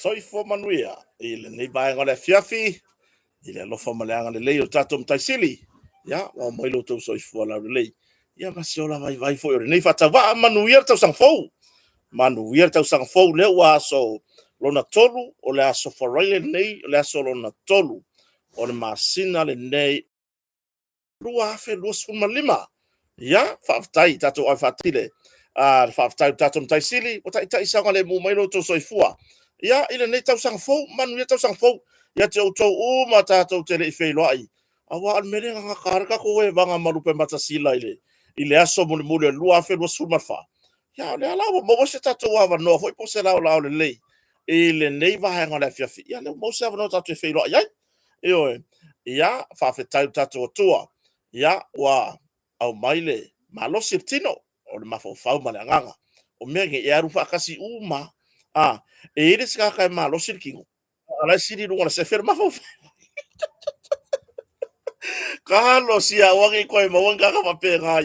soifo manuia i le nei vaenga le fiafi i le alofa maleanga le lei o tatou mataisili ia o mai lo tau soifo la le lei ia masiola vai foi o nei fatava manuia tau sang fou manuia tau sang fou le wa so lona tolu o le aso foraile nei o le aso lona tolu o le masina le nei lua afe lua sfuma lima ia faafetai tatou ai faatile faafetai tatou mataisili o taʻitaʻisaga le mu mai lo tau soifua ia i lenei tausaga fou manuia tausaga fou ia te outou uma tatou te leʻi feiloaʻi aua ale mele gagaka ko e vaga malupe matasila i le aso mulimuli o lua afe lua sfuma fa ia o le ala ua maua se tatou avanoa foʻi po se laolao lelei i lenei vaega o le afiafi ia le mau se avanoa tatou e feiloaʻi ai ioe ia faafetai tatou atua ia ua au mai le malosi le tino o le mafaufau ma le agaga o mea ge e aru faakasi uma e ile se kakae malosi le kigo ala sili luga le sefer mafaufau kalo sia wangi koe mawanga ka mapega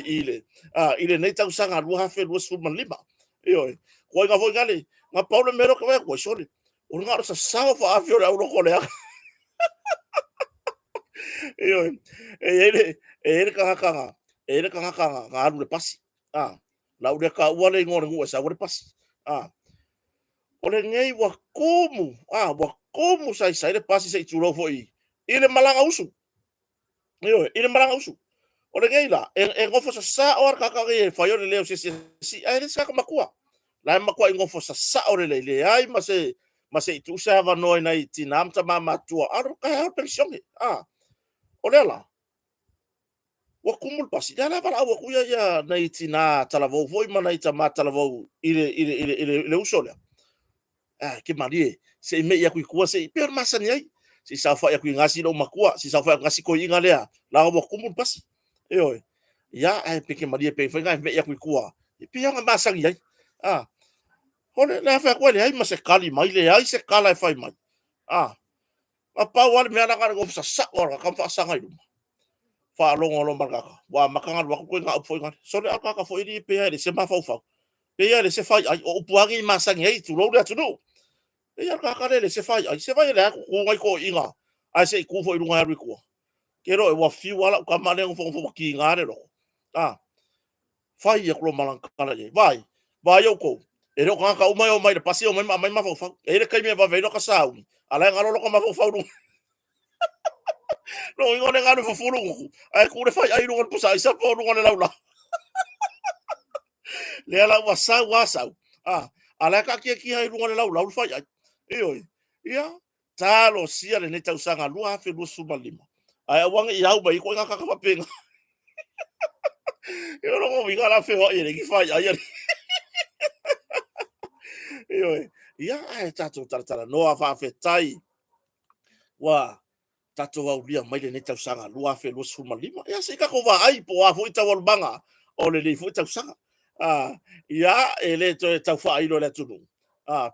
ile nei tausaga lua hafe lua sfuma lima ioe koe ga foi gale nga paulo mero ka koe sole o nga sa sao fa afio le aulo kole ioe ele kanga nga aru le pasi la ule ka wale ngore ngua sa wale pasi ole ngei wa komu sai le pasi sai tulo foi ile malanga usu ioe ile malanga usu ole ngei la e ngofo sa or ka e faio le leo si ai sa ka makua la makua ngofo sa or le ai ma se tu sa va noi nai tinam ta mama tua aro ka pension ole la wa kumul pasi dala vala wa kuya ya na itina talavo foi mana ita ma talavo ile usola ke marie se me ya ku se per masani ai si sa fa ya ku ngasi lo makua si sa fa ngasi ko inga lea la wa kumul pasi ya ai pe ke marie pe fa me ya ku pe ya masani ai ole la fa ko le ai ma se kali mai le ai se kala fa mai a pa wal me ana ka go sa ora ka fa sa ngai fa longo lo maraka wa makanga wa ko nga foi nga so le aka foi di pe ele se mafau fa pe ele se fai ai o puagi masangi ai tu lo le tu no e ya ka le se fai ai se vai le ko ngai ko inga ai se ku foi lunga ri ko ke ro e wa fi wala ka male ngo fo ki nga le lo fai ya ko malang kala ye vai o ko e ro ka o mai le pasi o mai mafau fa e le kai me va ve lo ka sa ala ngalo lo ka mafau fa no ingo le ngano fufulu ai ku le fai ai lunga pusa isa po lunga le laula le ala wasa ala ka ki ai lunga le laula u fai ai ia talo sia le neta usanga lua fe lu suma lima ai wang ia u bai ko nga ka ka penga yo no mi gala fe ai le ki fai ai ia ai tato tara no afa fe tai wa tato au lia mai le nei tausaga lua fe lua sfuma lima ia se ka ko va ai po a foi tau banga o le foi tausaga ia e le to tau fa ai lo le tunu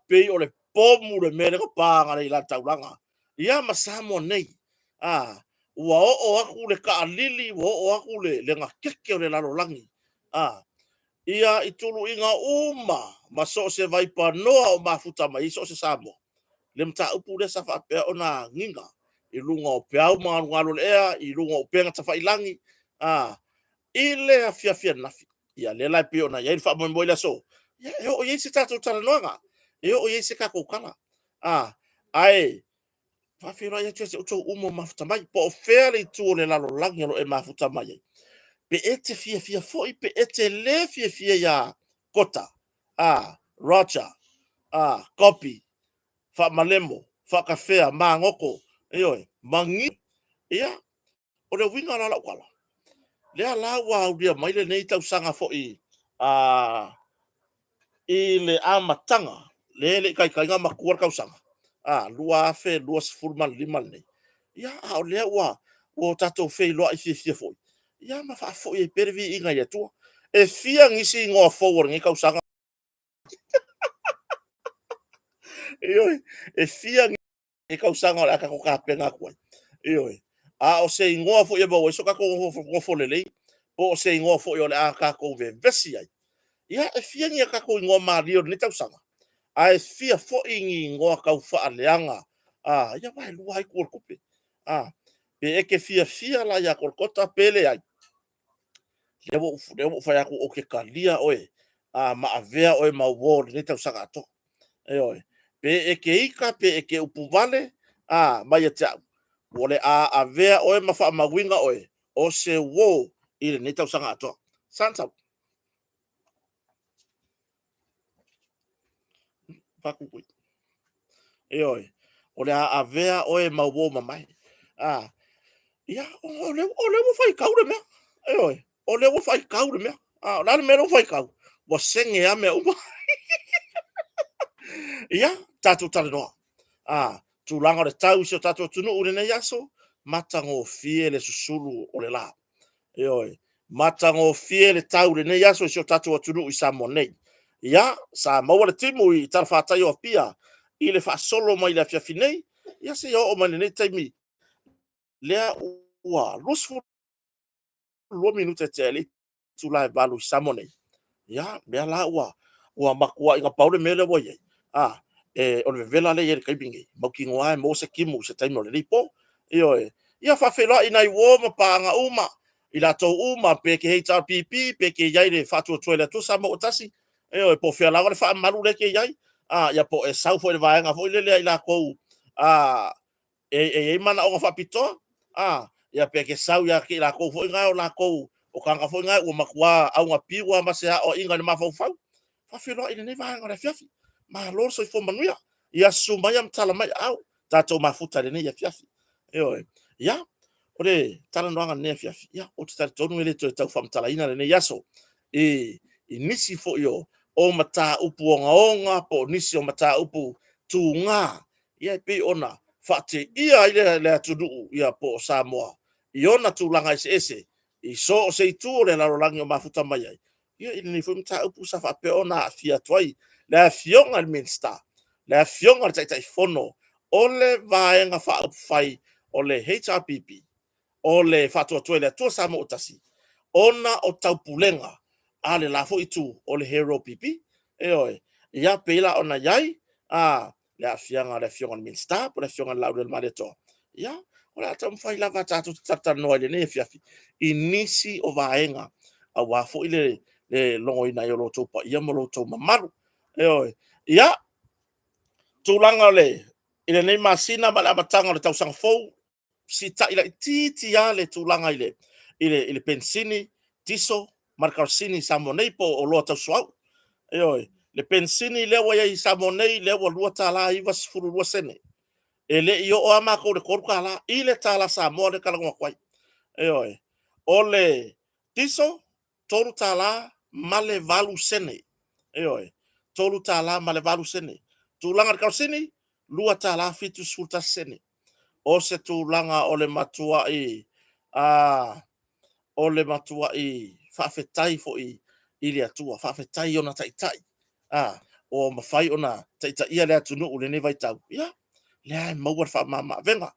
pe o le pomu le mele ko panga le la taulanga ia masamo nei ua o aku le ka alili o aku le nga keke o le lalo langi ia itulu inga uma maso se vai pa noa o mafuta mai so se samo le mta upu le safa pe ona nginga i lunga o peau ngalo lea i lunga o penga tawhailangi ile a fia nafi ia le lai pe ona ia fa mo moila so ia o ye se tatou tala noanga o ye se ka ko kala ai fa fira ia tse o umo mafuta mai po fere tu le lalo langi lo e mafuta mai pe ete fia foi pe ete le fia ya kota rocha copy fa malemo fa kafea mangoko mangi ia o le winga la kwala le ala wa dia mai le nei tau sanga foi i le amatanga le kai nga makuar kau sanga lua fe lua sfurman lima nei ia o le wa o tato fe lo i fia foi ia ma fa foi e pervi inga ia tu e fia ngisi ngo forward ngi kau sanga e fia e kau sanga la ka ko ka penga ko o se ingoa fo ia bo so ka ko fo le o se ingoa fo yo la ka ko ve vesi ai ia e fia ngia ka ko ingoa ma rio ni tau sanga ai fia fo ingi ngoa kau whaaleanga, ia mai lua ai kua kupe, pe eke fia la ia kolkota pele ai, lewo fai aku o ke kalia oe, ma avea oe ma uo le tau sanga ato, oi, pe eke ika, pe eke upu vale, mai e tau, ole a avea oe ma wha mawinga oe, o se uo, i le tau sanga ato, santau, pakukui. Oi, ole a avea oe ma uo ma mai, ia, o le fai kau le mea, oi, o le fai kau le mea, la le mea no fai kau, wa senge a mea uma, ia, tatu tale noa, tu langa le tau si o tatu tunu ure nei aso, matango fie le susulu o le la, oi, matango fie le tau le nei aso si o tatu tunu i sa monei, ia, sa maua le timu i tarwhatai o pia, i le wha solo mai le fiafi nei, ia se o mani nei taimi, lea ua rusfu lua minuta te ali tu lai balu samone ya me la ua makua inga paule mele wo ye o le vela le ye kai bingi mo ki ngoa mo se kimu se taimo le lipo ia fa fela ina i wo ma panga uma i la to uma pe ke HRPP pe ke yai le fatu toilet tu samo otasi po fela la fa malu le ke yai ya po e sau fo le vaenga fo le le ila ko mana o fa pito ia pe ke sau ia ki la ko fo nga o la ko o kanga fo nga o makua au nga piwa ma se o inga le mafau fau fa filo ina ne va nga fiafi ma lor so fo manuia ia sumaya mtala mai au tato mafuta le ne ia fiafi ia ore tala no nga ne fiafi ia o tata tonu ele to tau fam tala ina le ne yaso nisi fo yo o mata upu onga po nisi o mata upu tu nga ia pe ona fate ia ile le tudu ia po Samoa iona tulanga ese i so se tu le la rolangi o mafuta mai ai ia ile ni fumta upu sa fa pe ona fia toi la fionga al minsta la fionga tai fono ole vaenga fa fai ole HRPP ole fatu toi le to Samoa utasi ona o taupulenga ale la fo itu ole hero pipi ia pela ona yai le fionga al minsta po le fionga la del maleto ia ora tam fai lava tatu tata no le ne fiafi inisi o vaenga a wa fo ile le longo ina yo lo topa ia mo lo to mamaru ia tulanga le ile nei masina ma la matanga le tausang fo si ta ila titi ya le tulanga ile pensini tiso marcarsini samonei po o lo tau swau le pensini le wa i samonei le wa luata la i vas furu lo sene ele io o ama ko le korka la ile tala sa mo le kala kwai ole tiso tolu tala male valu sene tolu tala male valu sene tulanga ka sene lua tala fitu sulta sene o se tulanga ole matua ole matua fa fetai fo ile atua fa fetai ona tai o mafai ona tai ia le atunu ule ne vai tau le mau fa mama venga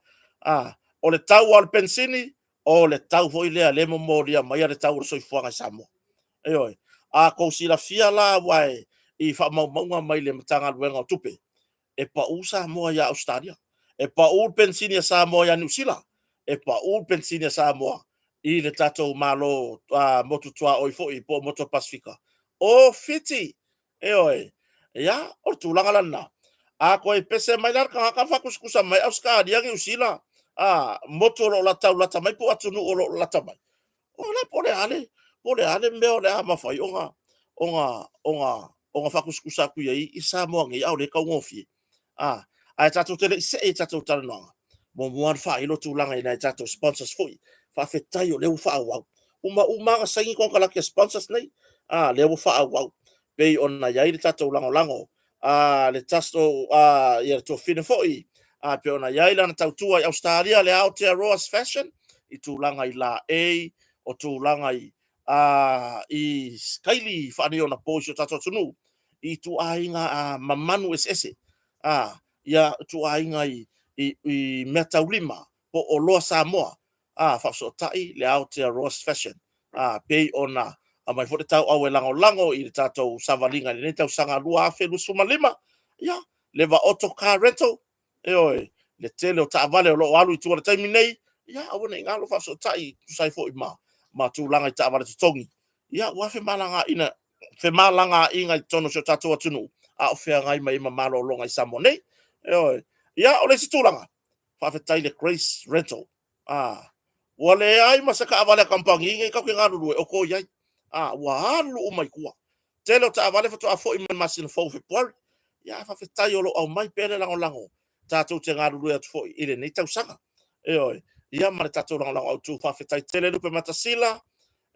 o le tau al pensini o le tau foi le momoria mai le tau so fuanga samo ko si la fia la wai i fa mau mai le matanga luenga tupe e pa usa mo ya Australia e pa u pensini sa mo ya New Zealand e pa u pensini sa mo i le tato malo motu tua o foi po moto Pacifica o fiti ya o tu langa lana ko e pese mai lar ka fa kuskusa mai Australia ki usila moto lo la tau la tamai po atunu o lo la tamai o la pole ale me o le ama fai onga fa kuskusa ku ye i sa mo ngi au le ka ngofi ai tato tele se e tato tala no mo mo fa ilo tu langa ina tato sponsors foi fa fetai o le fa wa uma ka sangi kon kala ke sponsors nei le fa wa pe ona ya i tato lango le tasto ia to fine foi pe ona ya ila na tautua i Australia le Aotearoa fashion i tu langa i la o tu langa i Skyli fa ni ona posio tato tunu i tu ainga mamanu ss ia tu ainga i metaulima po o loa Samoa fa so tai le Aotearoa fashion pe ona mai fo tau au lango i tato savalinga le tau sanga lua fe lu suma lima ia le va auto car rental le tele o taavale o lo alu i tuala taimi nei ia auna i ngalo fa so tai tu sai fo ma tu langa i taavale totongi ia ua fe malanga inga i tono so tatu atunu a o fea ngai mai ma malo longa i samo nei ia o le situlanga fa fe tai le grace rental wale ai masaka avale kampangi ngai ka ngalo lu o ko ia wa alu o mai kua tele o taavale fa to afo i masina fo fe por ia fa fe tai o lo au mai pele lango tatu te ngalo lu atu fo ile nei tau sanga ia ma tatu lango au tu fa fe tai tele lu pe matasila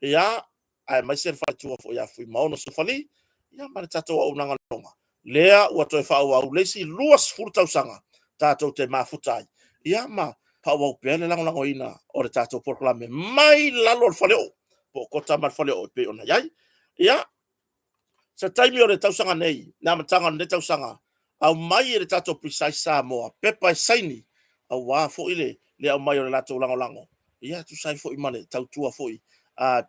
ia ai mai se fa tu fo ia fui maono so fali ia ma tatu o nanga longa lea ua toe fa au lesi luas furtau sanga tatu te mafutai ia ma pa wa pele lango ina o le tatu proclame mai lalo faleo po kota mar faleo pe ona yai ia sa taimi o le tausanga nei na matanga le tausanga au mai le tatu precise sa mo pepa saini au wa fo ile le au mai o le lato lango ia tu sai fo i mane tau tua fo i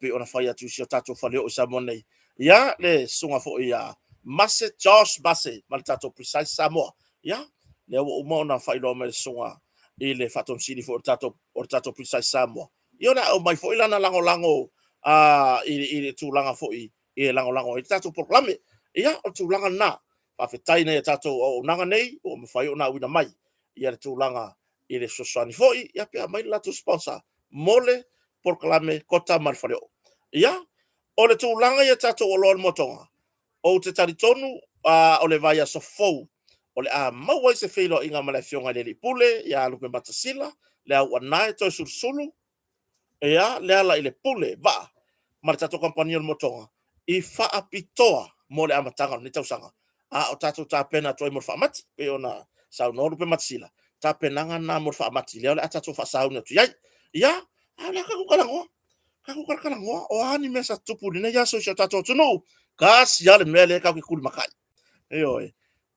pe ona fai atu si o tatu faleo sa mo nei ia le sunga fo ia Masse Josh Basse mal tatu precise sa mo ia le o mo na fai lo me sunga ile faton sini fo tato precise sa mo io na o mai fo ilana lango ile tu langa fo i lango i tatu proclame ia o tu langa na fa fetai nei tatu o nanga nei o me fai ona wina mai ia le tu langa ile sosani fo i ia pe mai la tu sponsor mole proclame kota mal faleo ia o le tu langa ia tatu o lo motonga o te taritonu o le vai so fou o le maua se feilo inga mala fionga le pule ia lupe matasila le au anai to sursulu ia le ala ile pule va ma tato kompania motonga i fa apitoa mo le amatanga ni tausanga o tato ta pena to mo fa mati pe ona sa no lupe matasila ta penanga na mo fa mati le ala tato fa sa una tu ia ala ka ku kala ngo o ani mesa tupu ni ya so tato tu no kasi ya le mele ka ku kul makai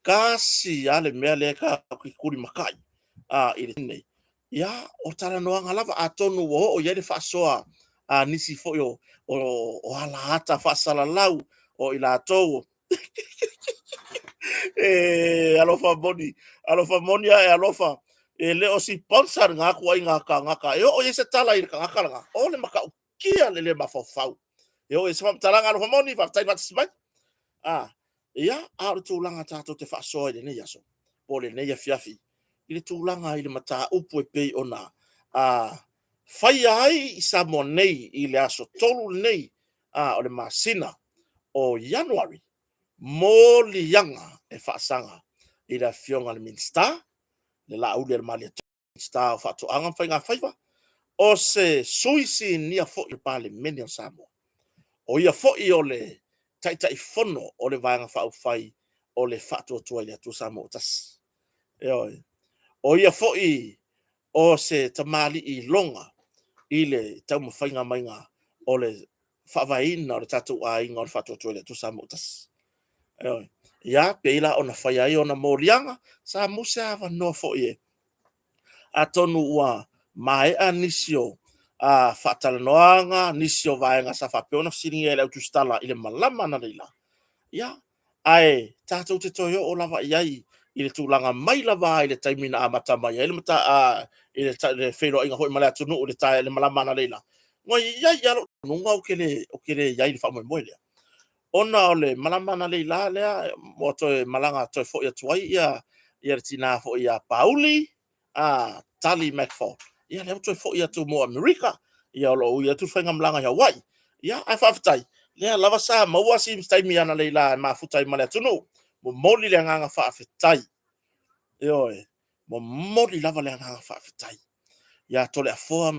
kasi ya le mele ka ku kul makai ile nei ia o tara no lava atonu o ia le fa soa nisi fo yo o ala hata fa sala lau o ila to alofa monia alofa le o si sponsor nga ku inga ka o se tala ir ka nga o le maka kia le mafofau e se fa tala nga alofa moni fa tai bat sbai ia a tu langa tato te fa soa le nei aso po le nei fiafi ile tūlanga ile mata upu e pei ona fai ai i sa mo nei ile aso tolu nei o le masina o January mo li yanga e whaasanga i la fionga le minsta le la ule le malia minsta o whatu anga whai ngā whaiwa o se suisi nia fo i pale meni o Samoa o ia fo i o le taitai fono o le vanga whau whai o le whatu o tua i le atu Samoa tas o ia fo'i o se tamali i longa i le tau mawhainga mainga o le whaawaina o le tatu a inga o le whatu atuele tu sa motas. Ia, peila o na whaiai o na mōrianga, sa muse awa no fo'i e. A tonu ua mai a nisio a whaatalanoanga, nisio vaenga sa whapeona fsiringa e lau tu stala i le malama na reila. Ia, ai, tātou te toio o lava iai, i le tūlanga mai lava i le taimina a matama ia, i le mata i le whero inga hoi malea tunu o le tae le malamana leila. Ngoi iai alo, nunga o kele iai le whamoe moe lea. Ona o le malamana leila lea, mo toi malanga toi fo ia tuai ia le tina fo ia Pauli, Tali McFall. Ia leo toi fo ia tu mo Amerika, ia lo ia tu whainga malanga ia wai. Ia, ai whawhitai. Lea lava sa maua si mstaimi ana leila ma futai malea tunu. Mo moli le nganga whaafetai. Mo moli lava le nganga whaafetai. Ia tole a foa.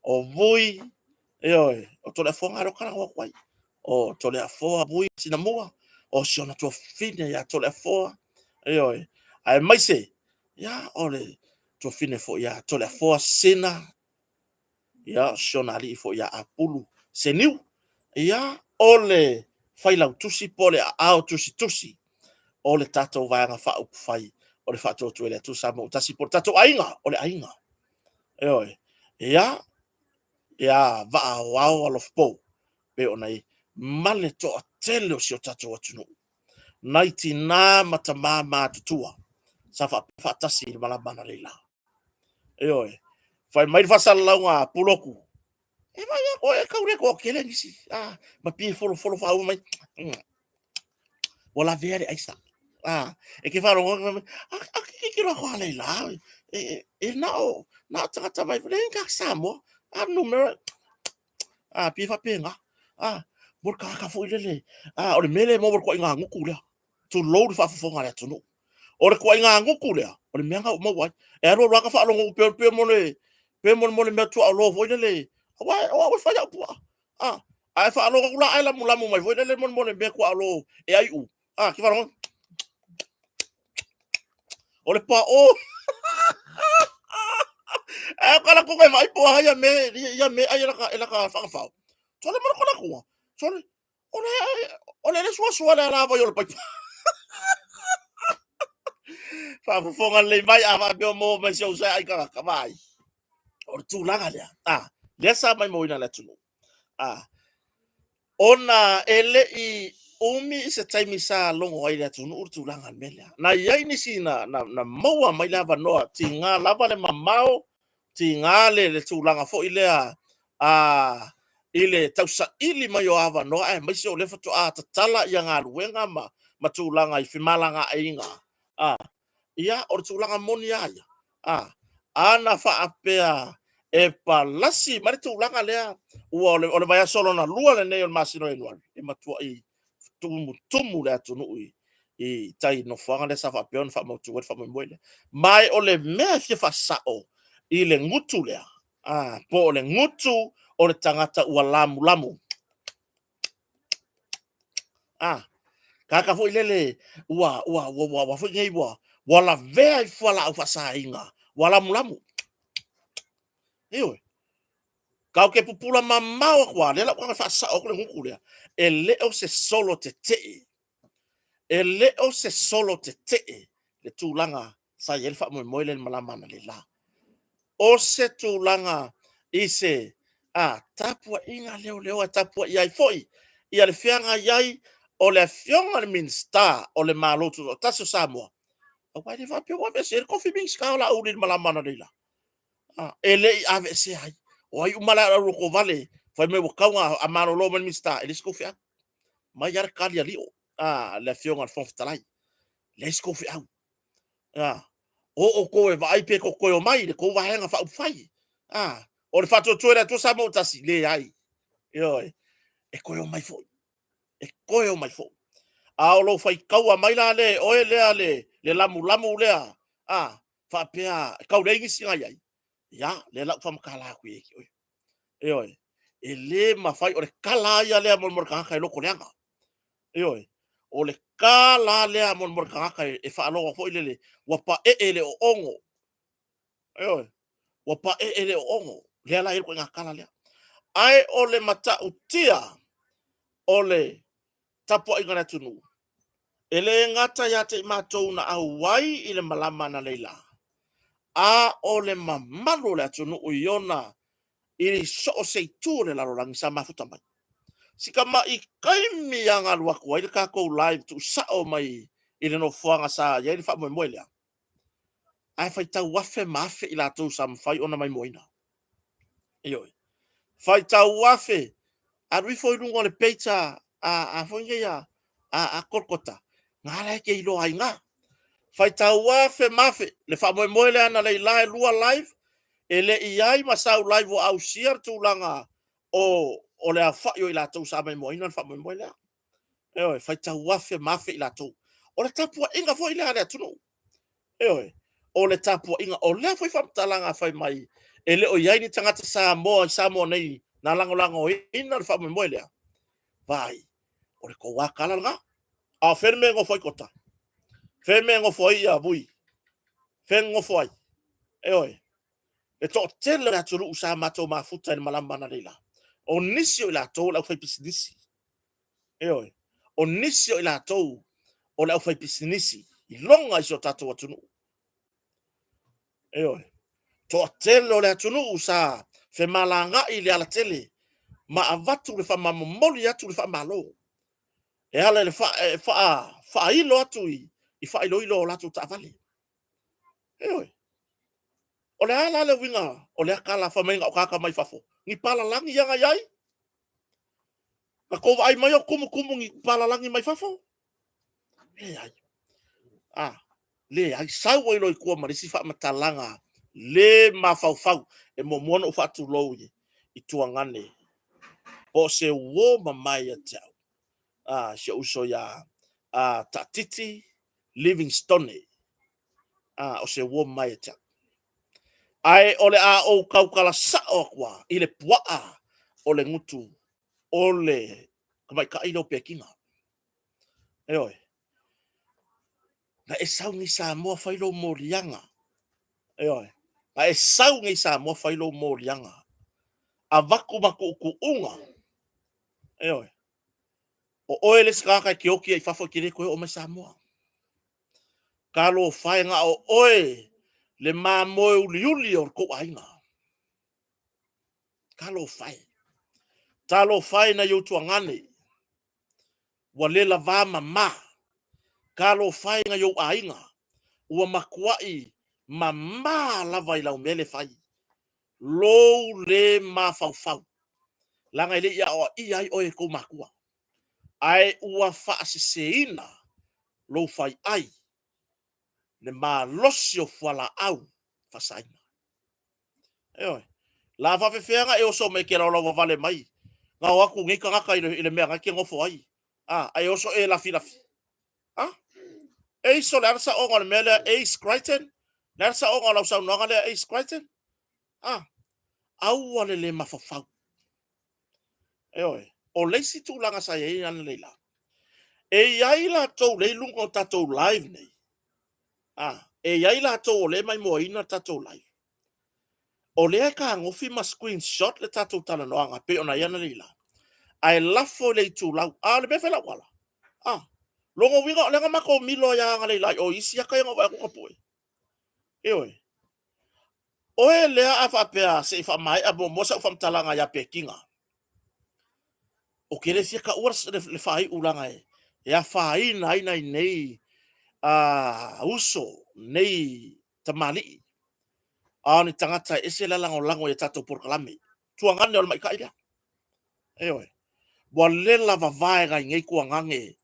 O vui, o tole a foa ngaro kara wakwai. O tole a foa vui sina mua. O siona tua fine ia tole a foa. Ai maise, ia ole tua fine fo ia tole a foa sena. Ia siona ali fo ia apulu seniu. Ia ole whailau tusi pole a ao tusi o le tatou vaenga wha fai o le whaatou tuele tu sa mo tasi por tatou ainga o le ainga ia vaa wao alof po pe onai male to a tele o si o tatou atunu naitina matamama tutua sa fa tasi malabana leila oi fai mai fasal launga puloku e vai ko e kaure ko kele ngisi ma pi folo fa mai wala vere aisa e ke faro ke kira ko leila e na tata mai vren ka samo numero pi fa penga bor ka fo ile o mele mo bor ko nga nguku le tu load fa fo nga le tu no o ko nga nguku le o me nga mo wa e ro ra ka fa lo pe mo le me tu a lo fo ile wa fa ya pu ai fa lo la ai la mu mai fo ile mo le be ko a lo e ai ki fa lo o le pa kala ko mai po ya me ai la ka fa fa so le mo ko la ko so le ole le suasua le ala vai o le pai faafofoga lelei mai avapeo mo mai seusea ai kagakavai o le tulaga lea lea sa mai moina le atunuu ona e leʻi umi i se taimi sa logo ai le atunuu le tulaga le mea na iai nisi na maua mai le avanoa tigā lava le mamao tigā le tulaga foʻi lea i le tausaʻili mai o avanoa e maisi o le fatoʻā tatala ia galuega ma tulaga i femalagaiga ia o le tulaga moni aia ana faapea e palasi ma le tulaga lea ua o le vaiasolona lua lenei o le masino enuali e matuaʻi tumutumu le atunuu i tainofoaga le sa faapea ona faamautū le faamoemoe lea mae o le mea fia faasaʻo i le gutu lea po o le gutu o le tagata ua lamulamu kaka foʻi lele ua foʻi gai ua lavea i fualaʻau faasāiga ua lamulamu ioi kau ke pupula mamao kua le laʻuaga faasaʻo ko le guku lea e leʻo se solo tetee le tulaga sai ai le faamoemoe le malamana lelā o se tulaga i se tapuaʻiga leoleo e tapuaʻi ai foʻi ia le feaga iai o le afioga le minista o le malotu o tasi o Samoa auai le faapea ua veese le coffee beans ka o laʻu le malamana leila e leʻi aveese ai o ai uma laʻu loko vale fai mai ua kauga a malolo ma le minista e lesi kou feʻau mai ia le kali alio le afioga le fofotalai lesi kou feʻau o koe vaai pe kokoe o mai le kou vaega faaupufai o le faatuatua le atua sa mo tasi lē ai ioe e koe o mai foʻi o lou faikaua mai la le oe lea le lamulamu lea faapea kauleigisi gai ai ia le laʻu faamakalaku i eki ioe e lē mafai o le kala ia lea mo le kagaka e loko leaga ioe o le kala lea mo le kagaka e faalogo foʻi lele ua paʻee le oogo ioe ua paʻee le oogo lea lai loko iga kala lea ae o le matautia o le tapuaʻiga le atunuu e lē gata iā te i matou na auai i le malama na leila o le mamalu le atunuu i ona i soo seitū le lalolagi sa mafuta mai sika mai kaimi agalu aku ai le kakou live tuusaʻo mai i le nofoaga sa iai le faamoemoe lea ae faitau afe ma afe i latou sa mafai ona mai moina ioe faitau afe alui foi luga o le peita foi gai a kolkota gala ke ilo aiga faitau afe mafe le faamoemoe lea na leila e lua live e leʻi ai ma sau live o ausia le tulaga o le afaʻi o i latou sa mai moina le faamoemoe lea ioe faitau afe mafe i latou o le tapuaʻiga foʻi lea le atunuu ioe o le tapuaʻiga o lea foi faamatalaga fai mai e le o iai ni tagata Samoa i Samoa nei na lagolagoina le faamoemoe lea vai o le kou akala laga fene me gofo ai kota fene me gofo ai ia vui fene gofo ai ioe e toʻatele le atunuu sa matou mafuta i le malamana leila o nisi o i latou le ʻaufai pisinisi ioe o nisi o i latou o le ʻaufai pisinisi i loga i se o tatou atunuu ioe toʻatele o le atunuu sa femalagaʻi le ala tele ma avatu le faamamomoli atu le faamālō E ala le fa ilo atu i fa ilo la tu tavali. E oi. O le ala le winga, o le akala fa menga o kaka mai fafo. Ni pala langi yanga yai. Ka ko ai mai o kumu ni pala langi mai fafo. E ai. Le ai sau o ilo i kua marisi fa matalanga. Le mafau e mo mono fa tu lo i tuangane. O se wo mamai a tau. Se uso ya Tatiti Livingstone. O se wo mai a tau. Ai ole a o kaukala sa o kwa i le puaa o le ngutu o le kamai ka ilo pekinga. E oi. Na e sau ni sa moa whailo morianga. E oi. Na e sau ni sa moa whailo morianga. A vaku maku ku unga. E oi. O oe le skaka ki oki ai fafo ki re koe o me sa moa. Kalo whaenga o oe le mā moe uli o ko ainga. Kalo whae. Talo whae na yo tuangane. Wa le la vā mama. Kalo whae nga yo ainga. Ua makuai mama lava i lau mele whai. Lou le mā fau. Langa ile ia o i ai oe ko makua. Ai ua whaaseseina lou whai ai. Le mā losi o whala au whasaina. E oi. La whawhewhenga e oso me ke rau vale mai. Ngā waku ngika ngaka i le mea ngaki ngofo ai. Ai oso e lafi. E iso le arsa o ngā mele e Crichton. Le arsa o ngā lau sau noanga le e Crichton. Au ale le mafafau. E oi. O leisi tūlanga sa e ane leila. E iai la tau le lungo tatou live nei. E iai la tau o le mai moa ina tatou live. O le ka ngofi ma screenshot le tatou tala noanga pe ona iana leila. Ai lafo le tūlau. Le befela wala. Longo winga le nga mako milo ya nga leila. O isi aka yanga wai kukapue. E oi. Oe lea a whapea se i whamai a mosa u whamtalanga ya pekinga. O kere fia ka uras le whai uranga e. Ea whai nai nei uso nei tamali. Ni tangata ese la lango e tato porkalame. Tuangane ol mai kaida. E oi. Wa lela vavae ga ngei kuangange.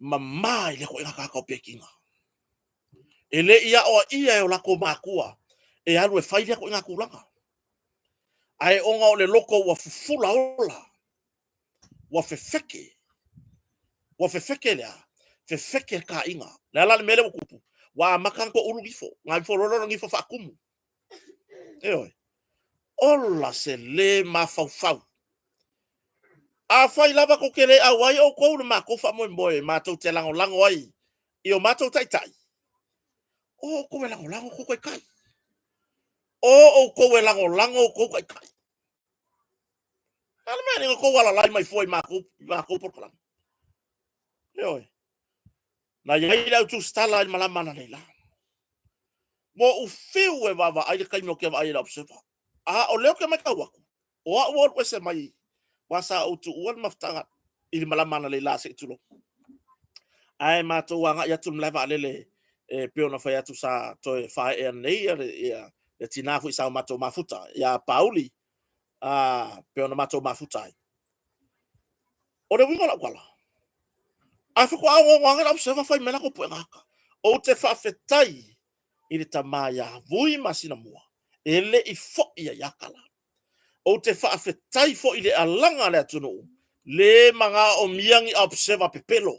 Mamai le ko inga kakao pekinga. Ele ia o ia e o lako makua. E alu e whairia ko inga kulanga. Ai onga o le loko wa fufula ola. Wa fefeke. Wa fefeke lea. Fefeke ka inga. Le ala le mele mo kupu. Wa makang ko ulu gifo. Ngai fo lolo ngifo fakumu. E oi. Ola se le mafau. A fai lava ko kere a wai o kou ma ko fa mo mboe matou te lango ai. I o matou tai. O ko e lango ko kai. O ko e lango ko kai. Ala mene ko wala lai mai foi ma ko por kala. Oi. Na ia ila tu stala i malama na leila. Mo u fiu e baba ai kai no ke vai la observa. O leo ke mai ka waku. O a wo se mai. Wasa o tu uan maftanga i malama na leila se tulo. Ai matou anga ia tu mleva lele e peona fai atu sa toi fai e nei e tina fu sa matou mafuta ya Pauli peona matou mafuta. O le winga la kwala. A fu ko awo wanga observa fai mena ko puenga ka. O te fa fetai i le tamaya vui masina mua. Ele i fo ia yakala. O te fa fetai fo i le alanga le atunu. Le manga o miangi observa pepelo.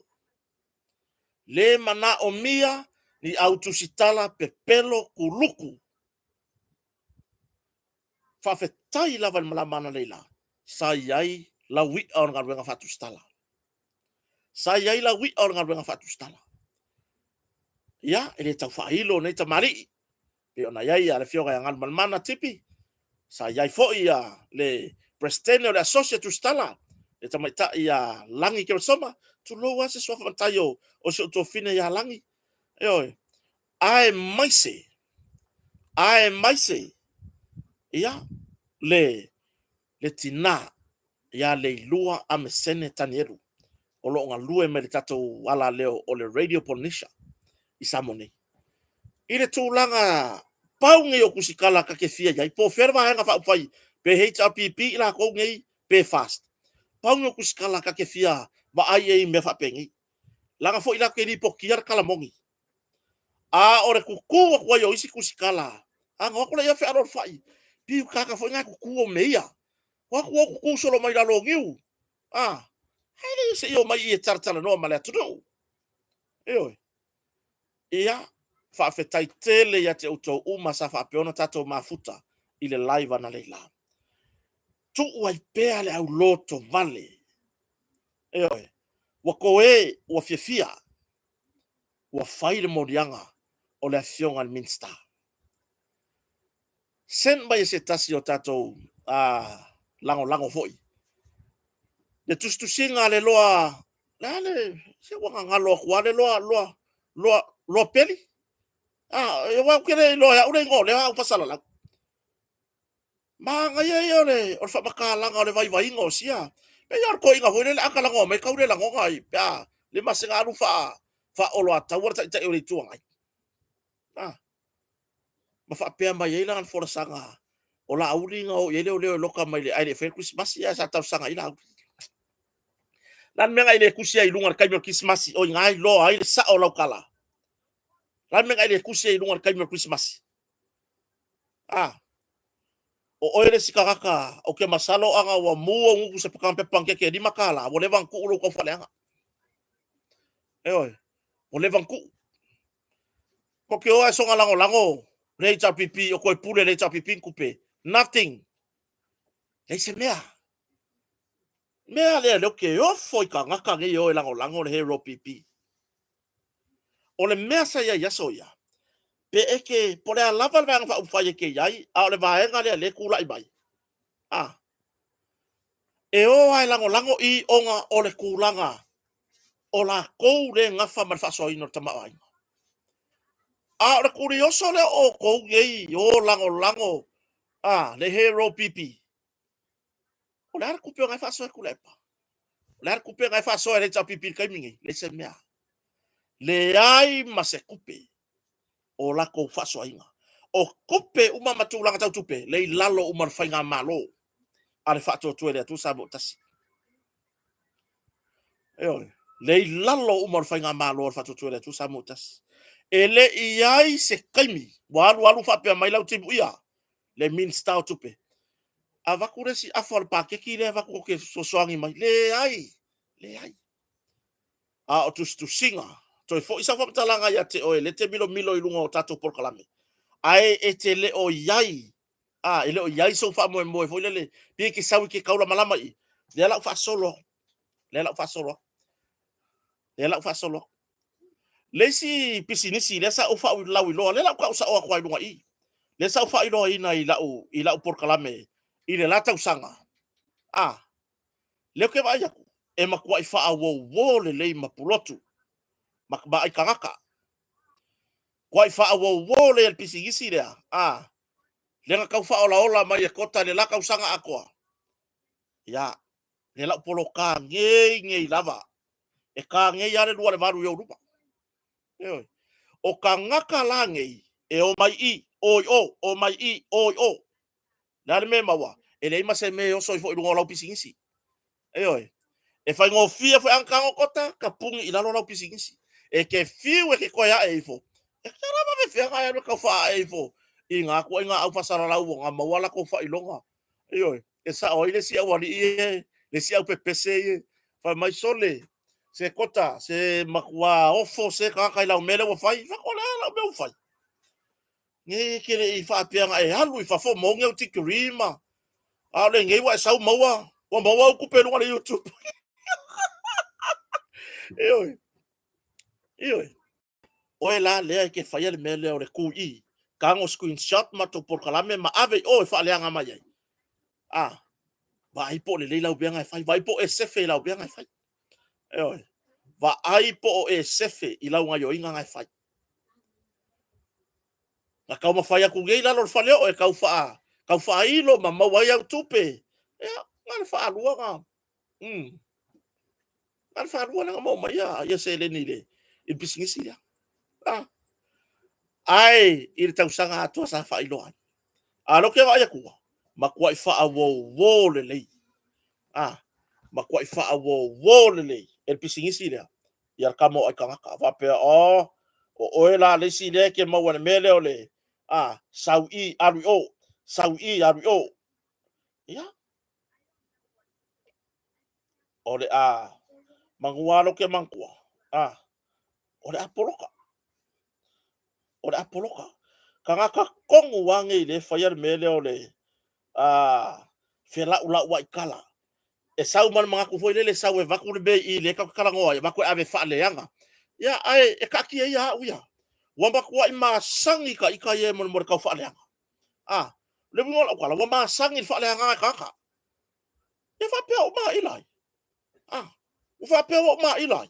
Le mana o mia ni autusitala pepelo kuluku. Whawhetai lava ni malamana leila. Sa iai la wi au nga ruenga whatustala. Sa iai la wi au nga ruenga whatustala. Ia, ele tau whailo nei ta mari. Pe ona iai a le fioga ya ngal malamana tipi. Sa iai fo ia le prestene o le associate tustala. Le tamaita ia langi ke soma. Tu lo wase swafa matayo o se to fine ya langi. Oi. Ai maise. Ia le tina ia le lua a mesene tanieru. o lo nga lue me le tatou wala leo o le Radio Polynesia i Samoni. I le tūlanga paungi o kusikala ka ke fia iai, po ferma hanga whaupai, pe HRPP ila kou ngei, pe fast. Paungi o kusikala ka ke fia, ma ai e me whapengi. Langa fo ila ke ni po kiar kalamongi. A ore kuku wa kwa yo isi kusikala. A ngokula ya whi aror whai. Piu kaka fo inga kuku o meia. Waku o kuku solo mai lalo ngiu. Haere se yo mai e tartala noa male atuno. Eoi. Ia, whaafetai tele ia te utou uma sa whaapeona tatou mafuta i le laiva na leila. Tu uai pea le au loto vale. Eoi. Wako e ua fiafia. Ua whaile morianga o le afionga al Minster. Sen mai se tasi o tatou lango foi. Le tustusinga le loa, le se waka ngalo kwa le loa peli. E wa kere loa ya ure ngo le au pasala la. Ma ngai e ole, o fa makalanga le vai ngo sia. Pe yar ko inga foi le akala ngo me kaure la ngo ngai. Ya, le masinga alu fa olo ata wata ta ore tuangai. Ma fa pe mai e lan for sanga. Ola auringa o yele o loka mai le ai fe Christmas ya sa tau sanga ila. Lan menga ile kusia i lunga kai Christmas o ngai lo ai sa o lau kala. Lan menga ile kusia i lunga kai Christmas. O oire sikakaka o ke masalo anga wa mua nguku se pakampe panke ke di makala o le vanku ulo ko faleanga. O le vanku. Ko ke o songa lango le HRPP o ko pule le HRPP kupe. Nothing. Le se mea. Mea le ke o foi ka ngaka nge yo lango le hero PP. O le mea sa ya soya. Pe eke po le lava le vanga fa ke yai a le vaenga le kula i bai. E o ai lango i onga o le kulanga o la kou le ngafa ma faso ino tama ai. A le kurioso le o kou ngei o lango le hero PP. O le ar kupe ngai faso e kulepa. Le ar kupe ngai faso e le tau PP kai mingi le se mea. Le ai ma se kupe o la kou faso inga. O kupe uma matulanga tau tupe le lalo uma fainga malo. Ale fato tu ele tu sabo tasi. Le lalo umar fainga malo fato tu ele tu sabo tasi. Ele iai se kaimi. Walu fa pe mai lau tibu ia. Le Minster tupe. Avakure si afal pa ke ki le avako ke so soangi mai. Le ai. O tu singa. To fo isa fa talanga ya te oe le te milo i lunga o tato por kalame. Ai e te le o iai. Ele o iai so fa mo fo le pe ke sawi ke kaula malama i. Le la fa solo. Le si pisinisi le sa ufa lau ilo le la ka usa o kwa lunga i. Le sa ufa ilo ina i lau por kalame. I le lata usanga. Le ke vai aku. E makua i fa wo le mapulotu. Makba ai kangaka. Kwa i fa wo le pisinisi le le nga kau fa ola mai e kota le la ka usanga akoa. Ya. Le lau polo ka ngei lava. E ka ngei are lua le varu yo rupa. O ka ngaka langei e o mai i o mai i o na me mawa e le se me o so i fo i lunga lau pisingisi e fai ngo fia fo anka ngo kota ka pungi i lalo lau pisingisi e ke fiu e ke koia e fo e kara ma me fia nga ka fa e fo i nga ko nga au pasara lau nga mawala ko fa i longa e sa o ile si awali e le si au pepese fa mai sole se kota se makua ofo se ka lau mele wo fai fa ko lau me fai nge kere i fa pianga e halu i fa fo mo ngeu tikirima le nge wa sau maua ku pe no YouTube o la le ke fa le mele o le ku i ka ngo screenshot ma to por kalame ma ave fa le anga mai vai po le lau bianga fai vai po e sefe lau bianga fai va ai po e sefe i lau nga yo inga ngai fai na kau ma fai aku ngei lalo fa leo e kau fa ilo ma mawai au tupe ngal fa alua nga Al faru na mo maya ya sele ni le. Il pisingisi ya. Ah. Ai, il tau sanga atua sa fa iloan. Alo ke wa ya ku. Makua ifa wo le lei. Ah, makua ifa wo le lei. El pisingisi le. Ya kamo ai kanga ka va pe o ela le si le ke mo wana mele ole. Ah, sau I aru o. Sau I aru o. Ya. Ole mangualo ke mangkua. Ah, ole apoloka. Ole apoloka. Kanga ka kongu wange le fayar mele ole. Fela ula wa ikala. E sau man mga kufo ile le sau e vaku le be I le ka kala ngoa vaku ave fa le yanga. Ya ai e ka ki ya uya. Wa vaku wa ima sangi ka ika ye mon mo ka fa le yanga. Ah, le mo la kala wa ma sangi fa le yanga ka ka. E fa pe o ma ilai. Ah, u fa pe o ma ilai.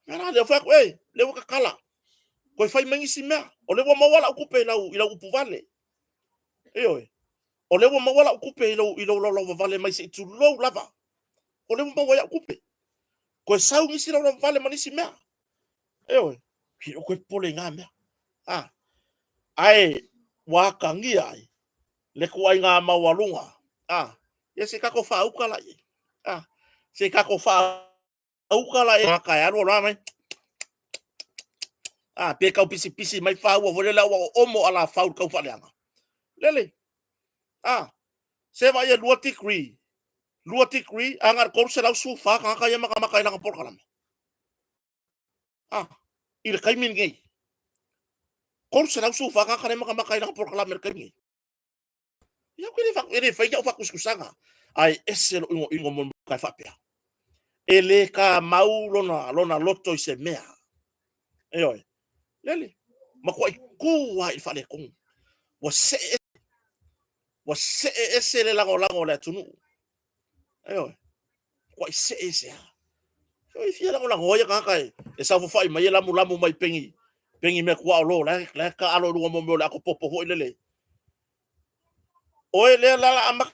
Mera le fa ko le ka kala. Ko fa mangisi mea. O le wa mawala ku pe ila upu vale. Eoi. O le wa mawala kupe ilo lo vale mai se tu lo lava. O le wa mawala kupe. Ko sau ngisi lo vale manisi mea. Ewe. Ki ko pole nga mea. Ah. Ai wa kangi ai. Le ko ai nga mawalunga. Ah. Ye se ka ko fa ukala ye. Ah. Se ka ko fa ukala e ka ya lo mai. Ah, pe ka pisi pisi mai fa wo vole la wo omo ala fa ka fa leanga. Lele. Ah. Se va ye lua tikri angar kor se lau sufa ka ka ya maka na por kalam. Ah, il kai min gay. Kor se lau sufa ka ka maka na por kalam mer kai. Ya kini fa ya fa kuskusanga. Ai ese lo ingo mon ka fa pia. Ele ka mau lona loto I se mea. Eoi. Lele. Makwa ku wa I fa le kong. Wa se ese le lango le tunu. Eoi. Kwa se ese. Oi fia lango ya ka kai. E sa fo fai mai lamu mai pengi me kwa lo la ka alo lu mo la ko popo ho lele. O le la ama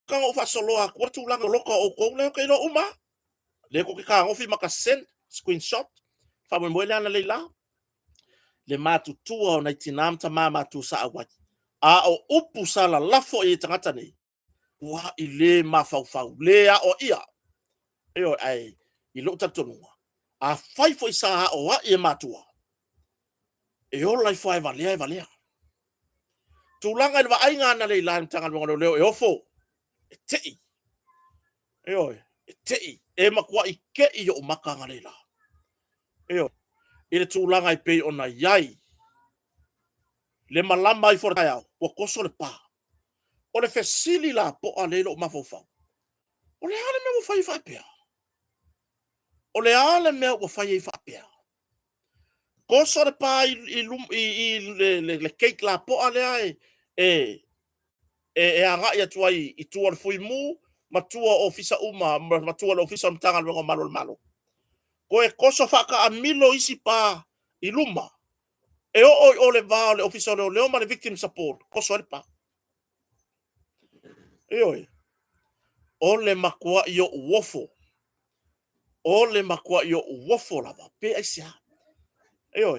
ka o fa solo a ko tu lang lo ko o ko le ko no uma. Le ko ka o fi maka send screenshot fa mo le na le la. Le matu tu o na tinam ta mama tu sa awa. A o upu sala la fo e tangata nei. Wa ile ma fa le a o ia. Eo ai I lo tatu. A fai fo isa o wa e matua. E o lai fai valia. Tulanga va ainga na le lan tanga mo leo e ofo. E tei. Eo e tei. E makua I ke I o makanga le la. Eo. Ile tulanga I pe ona yai. Le malamba I fortai au. O koso le pa. O le fesili la po a lelo mafofa. O le ale me o fai pia. O le ale me o fai pia. Koso le pa le cake la po a le ai. E anga ia tuai I tua fui mu matua ofisa uma matua le ofisa mtanga le malo. Ko e koso faka a milo isi pa I luma. E o le va le ofisa le ma le victim support. Koso le pa. E o le makua I o wofo. O le makua I o wofo lava. Pe aisia. E o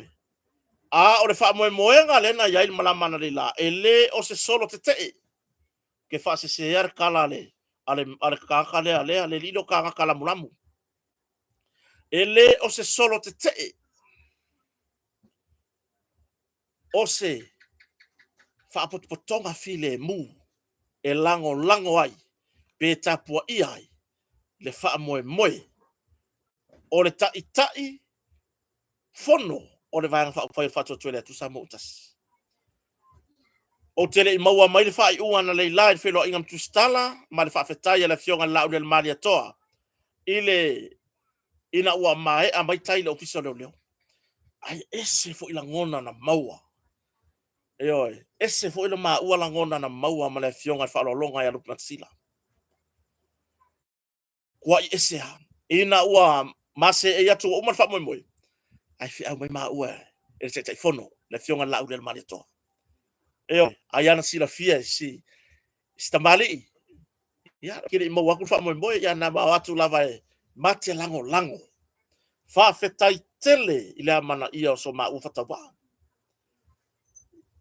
le fa moenga le na ia malama na le la. E le o se solo te te. Ke fa se ser kala le. Ale kakale ale lilo kakala mulamu. Ele o se solo te te. O se fa potonga file mu. E lango ai. Pe tapua I ai. Le fa moe. O le tai. Fono. O le vanga fa tuele tu sa motas. O tele I maua mai le fa I ua na le lai felo ingam tu stala. Ma le fa fetai le fionga lau le malia toa. Ile ina ua mai a mai tai le ofisa leo. Ai ese fo ila ngona na maua. Ese fo ila ma ua la ngona na maua ma le fionga fa longa ya lupna sila. Kwa ese ha. Ina ua mase e atu uma fa moi. Ai fi au mai ma ua. E se tai fono le fionga lau le malia toa. Ayana sila fia si tamali. Ya kiri mo waku fa moi ya na ba watu lava mate lango lango. Whaafetai tele i lea mana ia o so ma ufatawa.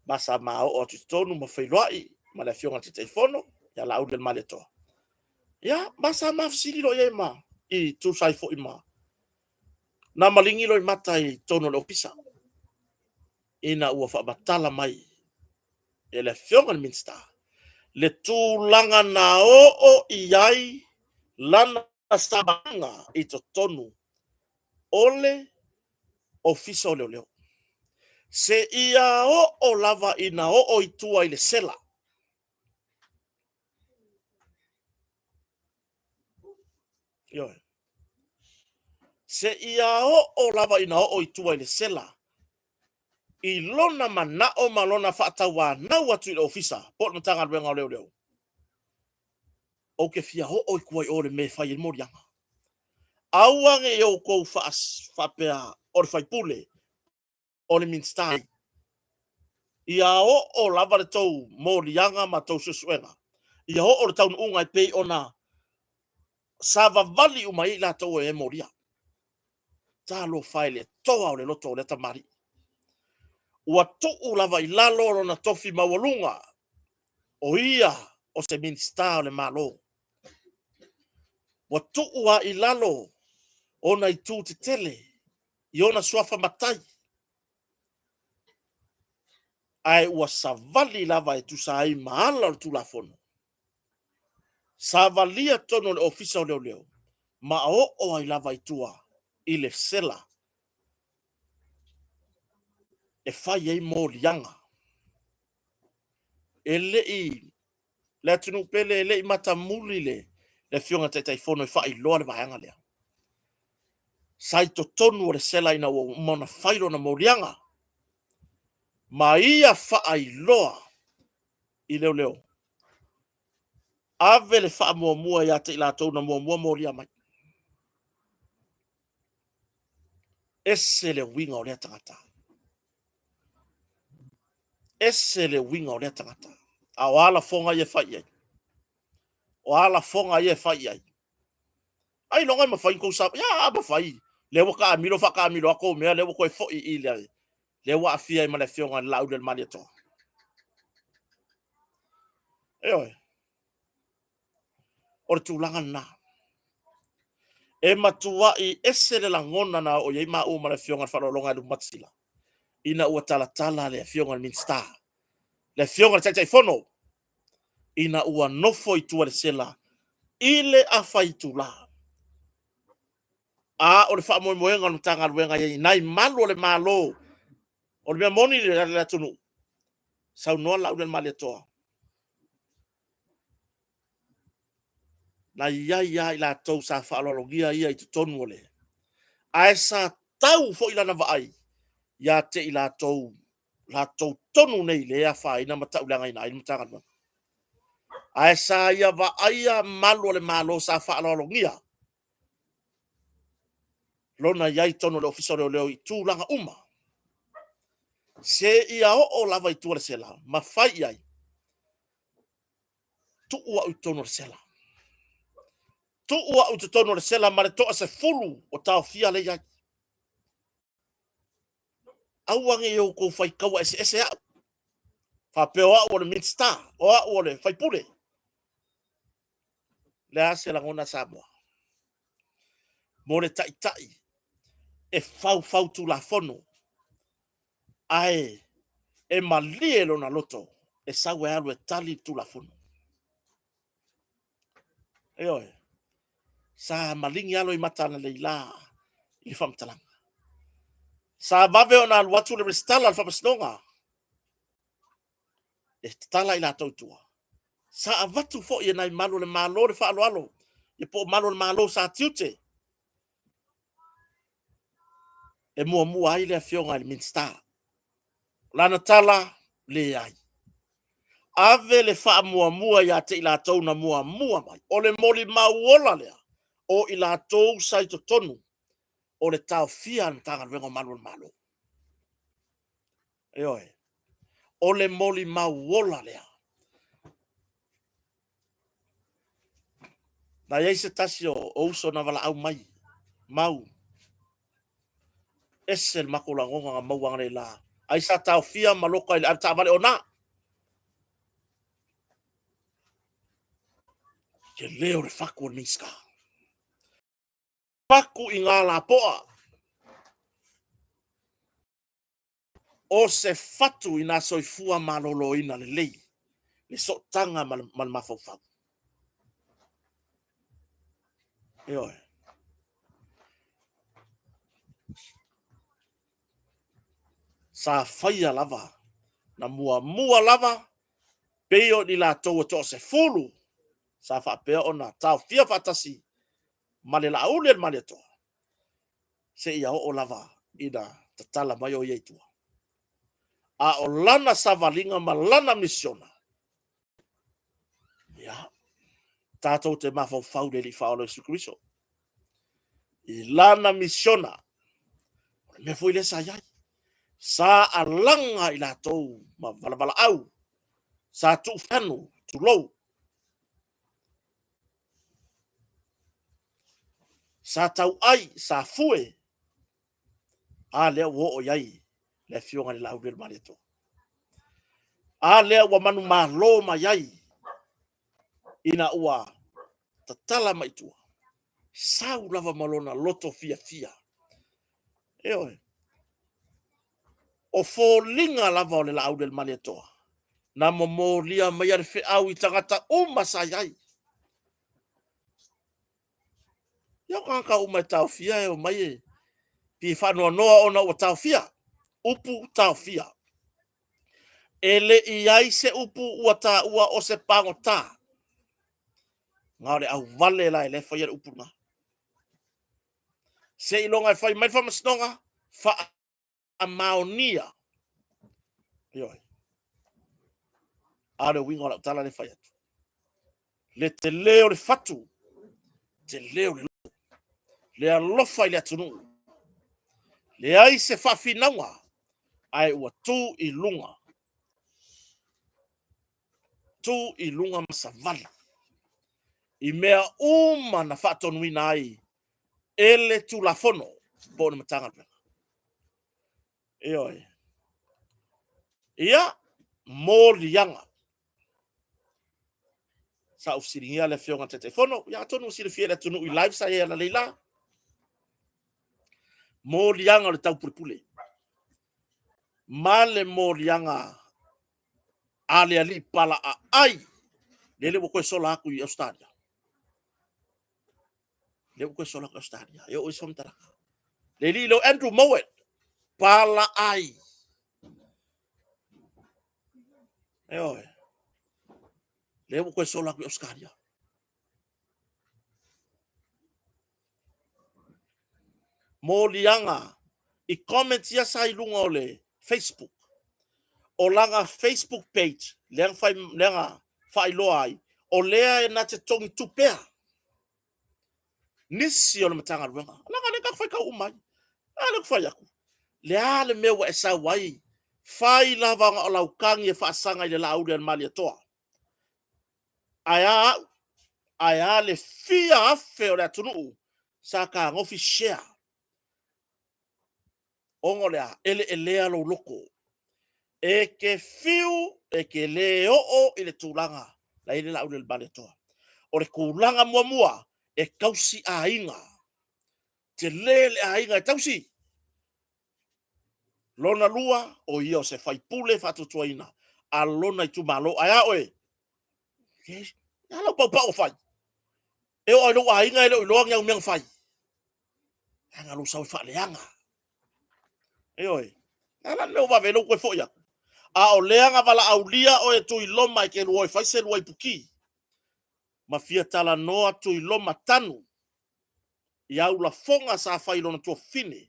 Masa ma o tu tonu ma whailoai, ma le fionga te teifono, ya la audel ma le toa. Ya, masa ma fsiri lo ye ma, i tu sai fo ima. Na malingi lo i mata i tono le opisa. Ina ua whaabatala mai, e le fionga ni minsta. Le tūlanga na o iai, lana sabanga i to tonu, ole ofisa o leo leo. Se ia o lava ina o itua i le sela. Yo. Se ia o lava ina o itua i le sela. I lona mana o malona whaatawa na watu i le ofisa. Pot matanga luenga o leo leo. O ke fia o ikua i ore me whai i morianga. Auange i o kou whapea o le whaipule. O le minstai. Ia o lava le tau morianga ma tau susuenga. Ia o le tau unga i pei ona sava vali umai la tau e moria. Talo faile toa o le loto o le tamari. Ua tuu lava i lalo na tofi mawalunga. O ia o se minsta o le malo. Ua tuu a i lalo ona i tu te tele. I ona suafa matai. Ai ua savali lava e tu sa ai maala o tu la fono. Savalia tono le ofisa o leo leo. Ma o ai lava i tua. I le sela. E fai ei mo lianga. E le i. Le atunu pele e le i mata muli le fionga te teifono e fai loa le vahanga lea. Sai to tonu o le sela ina o mona failo na mo lianga. Ma ia fai loa i leo leo. Ave le faa mua mua ia te ila tau na mua mua mo lia mai. Ese le winga o lea tangata. Ese le winga o lea tangata. A o ala fonga ia fai ai. O ala fonga ia fai ai. Ai longa ma fai ko sa. Ya ba fai. Le waka amilo faka amilo ako mea le wako e fo i le. Le wa afia i ma le fionga lau del mali to. Oi. O le tūlanga na. E matua i ese le langona na o yei ma o ma le fionga whalolonga lu matsila. Ina ua tala tala le fionga min star. Le fionga le tai fono. Ina ua nofo i tua le sela. Ile a fai tula. A o le wha moe moenga no tanga luenga yei. Nai malu o le malo. O le mea moni le tunu. Sau noa lau le mali toa. Na ia la tau sa whaalologia ia i tu tonu ole. Ae sa tau fo ilana vaai. Ia te i la tau tonu nei le a wha ina matau langa ina ina matanga nua. Ae sa ia vaai a malu ole malo sa whaalologia. Lona iai tonu le ofisa leo i tū langa uma. Se ia o lava i tū le sela. Ma fai iai. Tu ua u tonu le sela. Tu ua u tonu le sela ma le toa se fulu o tau fia le iai. Auange e o kou fai kaua ese au. Whapeo a o le minsta, o a o le whaipule. Le ase la ngona Samoa. Mo le tai. E fau tu la fono. Ae, e malie lo na loto. E sawe alu e tali tu la fono. E oe. Sa malingi alo i matana le ila. I whamtalanga. Sa vave o na alu atu le restala al whapasinonga. E tala i la tautua. Sa avatu fo i nai malo le malo le whaalo alo. E po malo le malo sa tiute. E mua ai le fionga le minsta. Lana tala le ai. Ave le wha mua ia te ila tau na mua mai. O le moli mauola lea. O ila tau sai to tonu. O le tau fia na tanga vengo malo malo. E oe. O le moli mauola lea. Na yai se tasi o uso na wala au mai. Mau. Esel makulangonga nga mauanga le la. Ai sa tau fia maloka ile ata vale ona. Ke leo le faku o miska. Faku i ngā la poa. O se fatu ina soifua malolo ina le lei. Le so tanga mal mafofau. Eoi. Sa faia lava. Na mua lava. Peo ni la tau to se fulu. Sa fa peo ona tau fia fatasi. Male la aule male to. Se ia o lava. Ina tatala mai o ieitua. A o lana savalinga ma lana misiona. Ya. Tātou te mafofau le li whaolo Jesu Kristo. I lana misiona. Me foi le sa iai. Sa alanga i la tau ma vala au. Sa tu fanu, tu lou. Sa tau ai, sa fue. A lea wo o iai. Le fionga ni la uber mareto. A lea wa manu ma lo ma iai. Ina ua tatala maitua. Sau lava malona loto fia fia. Eoi. O fōlinga lava o le la uber mareto. Na momolia mai ar fe au i tangata sa iai. Ia ka uma tau fia e o mai e. Pi whanua noa ona o tau fia. Upu tau fia. Ele i ai se upu ua ta ua o se pango ta. Ngāore au vale la ele whai upu nga. Se ilonga e whai mai whamasnonga. Wha a maonia. Ioi. Are winga la tala le whai atu. Le te leo le fatu. Te leo le loto. Le alofa i le atunu. Le ai se whawhinaunga. Ai ua tu i lunga. Tu i lunga masavali. I mea uma na whatonuina ai. Ele tu la fono. Bona matanga pena. Ioi. Ia. Mō lianga. Sa ufsiringia le fionga te fono. Ia tonu usiri fiera tunu i live sa ea na leila. Mō lianga le tau pulipule. Male mō lianga. Ale ali pala a ai. Lele mo koe sola aku i Australia. Lele mo koe sola aku i Australia. Eo oi somtara. Lele ilo Andrew Mowat. Pala ai. Eo e. Lele mo koe sola aku i Australia. Mo lianga. I comment ia sa i lunga ole Facebook. O langa Facebook page. Lenga fai loa ai. O lea e na te tongi tupea. Nisi o le matanga ruenga. Langa ne kak fai ka umai. Ale ku fai aku. Lea le mewa e sa wai. Fai lava nga o laukangi e whaasanga i le lauri an mali atoa. Aya le fia afe o le atunu. Sa ka ngofi share. Ongo lea ele elea lo loko. E ke fiu e ke le o i le tūlanga. La ile lauri an mali atoa. O le kūlanga mua e kausi a inga. Te lele a inga e tausi. Lona lua o ia se fai pule fatutua ina. A lona i tu malo. Aya oe. Yes. Ala pau fai. E o ilo a inga ilo iloang yang miang fai. Anga lu sau fa leanga. E oe. Ala leo va velo koe foia. A o leanga vala aulia o e tu iloma i ke luoi fai se luoi puki. Ma fia tala noa tu iloma tanu. Ia ula fonga sa fai lona tua fine.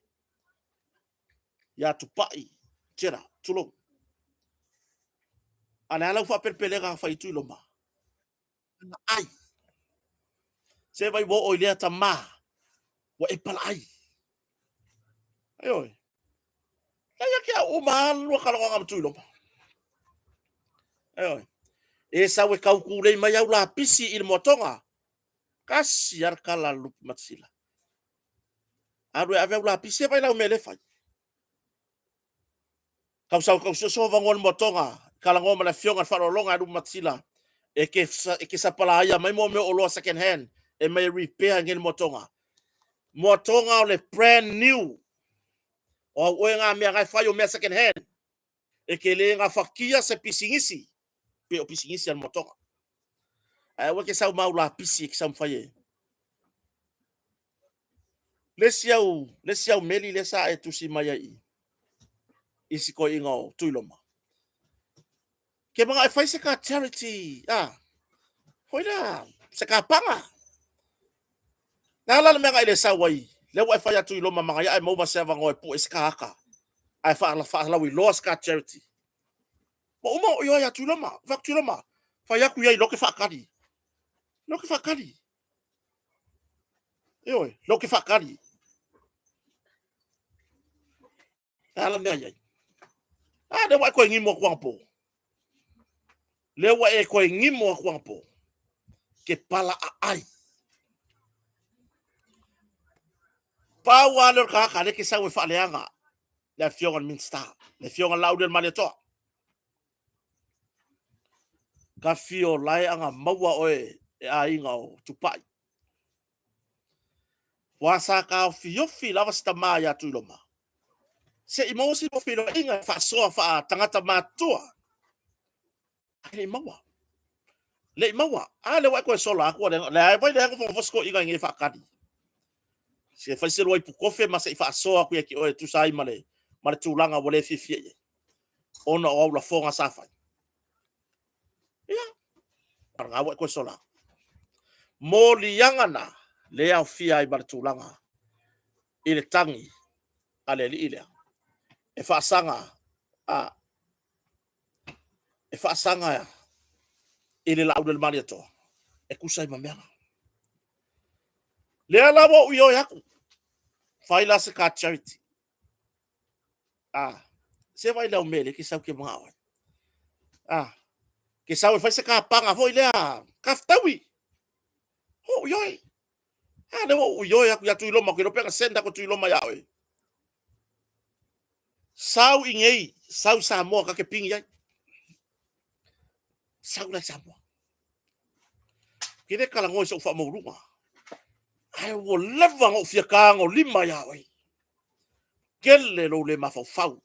Ia tu pai. Tira, tulong. Ana ala fa perpelega fai tu iloma. Ai. Se vai wo o ilea ta ma. Wa e pala ai. Ai oi. Kaya kia o malu kalonga am tu iloma. Ai oi. E sa we kau kulei mai au la pisi il motonga. kasi arkala lup matsila aru ave ula pise vai la mele fai kau so vangon motonga kala ngoma na fionga fa longa aru matsila e ke sa pala ia mai mo me olo second hand e mai repair ngin motonga ole brand new o wenga me ga fa yo me second hand e ke le nga fakia se pisingisi pe o pisingisi an motonga ai wa ke sa maula pisi ke sa mfaye lesiau meli lesa e tusi maya i isi ko ingo tuiloma ke mga e fai se ka charity foi la se ka panga na la me ga ile sa wai le wa fai atu iloma mga ya e mo ba se va ngoi pu iska haka ai fa la wi lost ka charity mo mo yo ya tuiloma fa tuiloma fa ya ku ya lo ke fa kali yo lo ke fa kali ala me ya de wa ko ngimo kwampo le wa e ko ngimo kwampo ke pala ai pa wa le ka ka ke sa we fa le anga le fionga min sta le fionga laudel male to ka fio lai anga maua oe e a inga o tupai wa sa ka fio lava sta maya tu loma se i mosi mo filo inga fa so fa tangata matua le maua le wa ko so la ko le vai le ko fo sko inga ngi fa kadi se fa se loi pu kofe ma se fa so ku ki o tu sai male tu langa wole fi ona o la fonga sa fa ya para wa ko so la mo li yangana le au fi ai tu langa ile tangi ale li ile e fa sanga ile la udel mariato e kusai mamela le ala wo yo yaku faila se ka charity se vai la mele ki sa ke mga ke sa fa se ka panga foi le kaftawi ho yo le wo yo yaku ya tu iloma ke no pega senda ko tu iloma yawe sau ingei sau samo ka ke ping ya sau la samo kile kala ngoi so fa mo runga ai wo leva ngo fia ka ngo lima yawe kele lo le mafau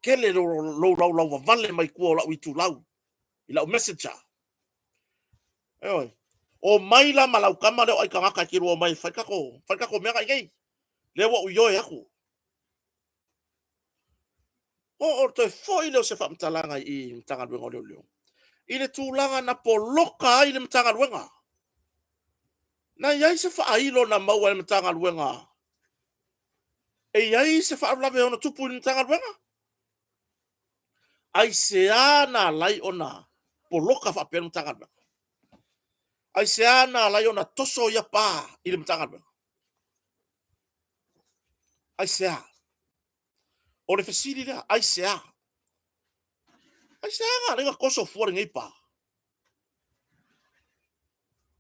kele lo vale mai ko la witu lau ila o messenger o mai la malau kama le ai kanga ka kiro mai fa ka ko me ga ngai le wo yo ya ku o to foi le se fa mtalanga i mtanga lwenga le ile tulanga na poloka ile mtanga lwenga na yai se fa ailo na mau ile mtanga lwenga e yai se fa la ve ona tupu ile mtanga lwenga ai se ana lai ona poloka fa pe mtanga lwenga ai se ana lai ona toso ya pa ile mtanga lwenga ai se o le fasili la ai se nga renga koso fuori ngai pa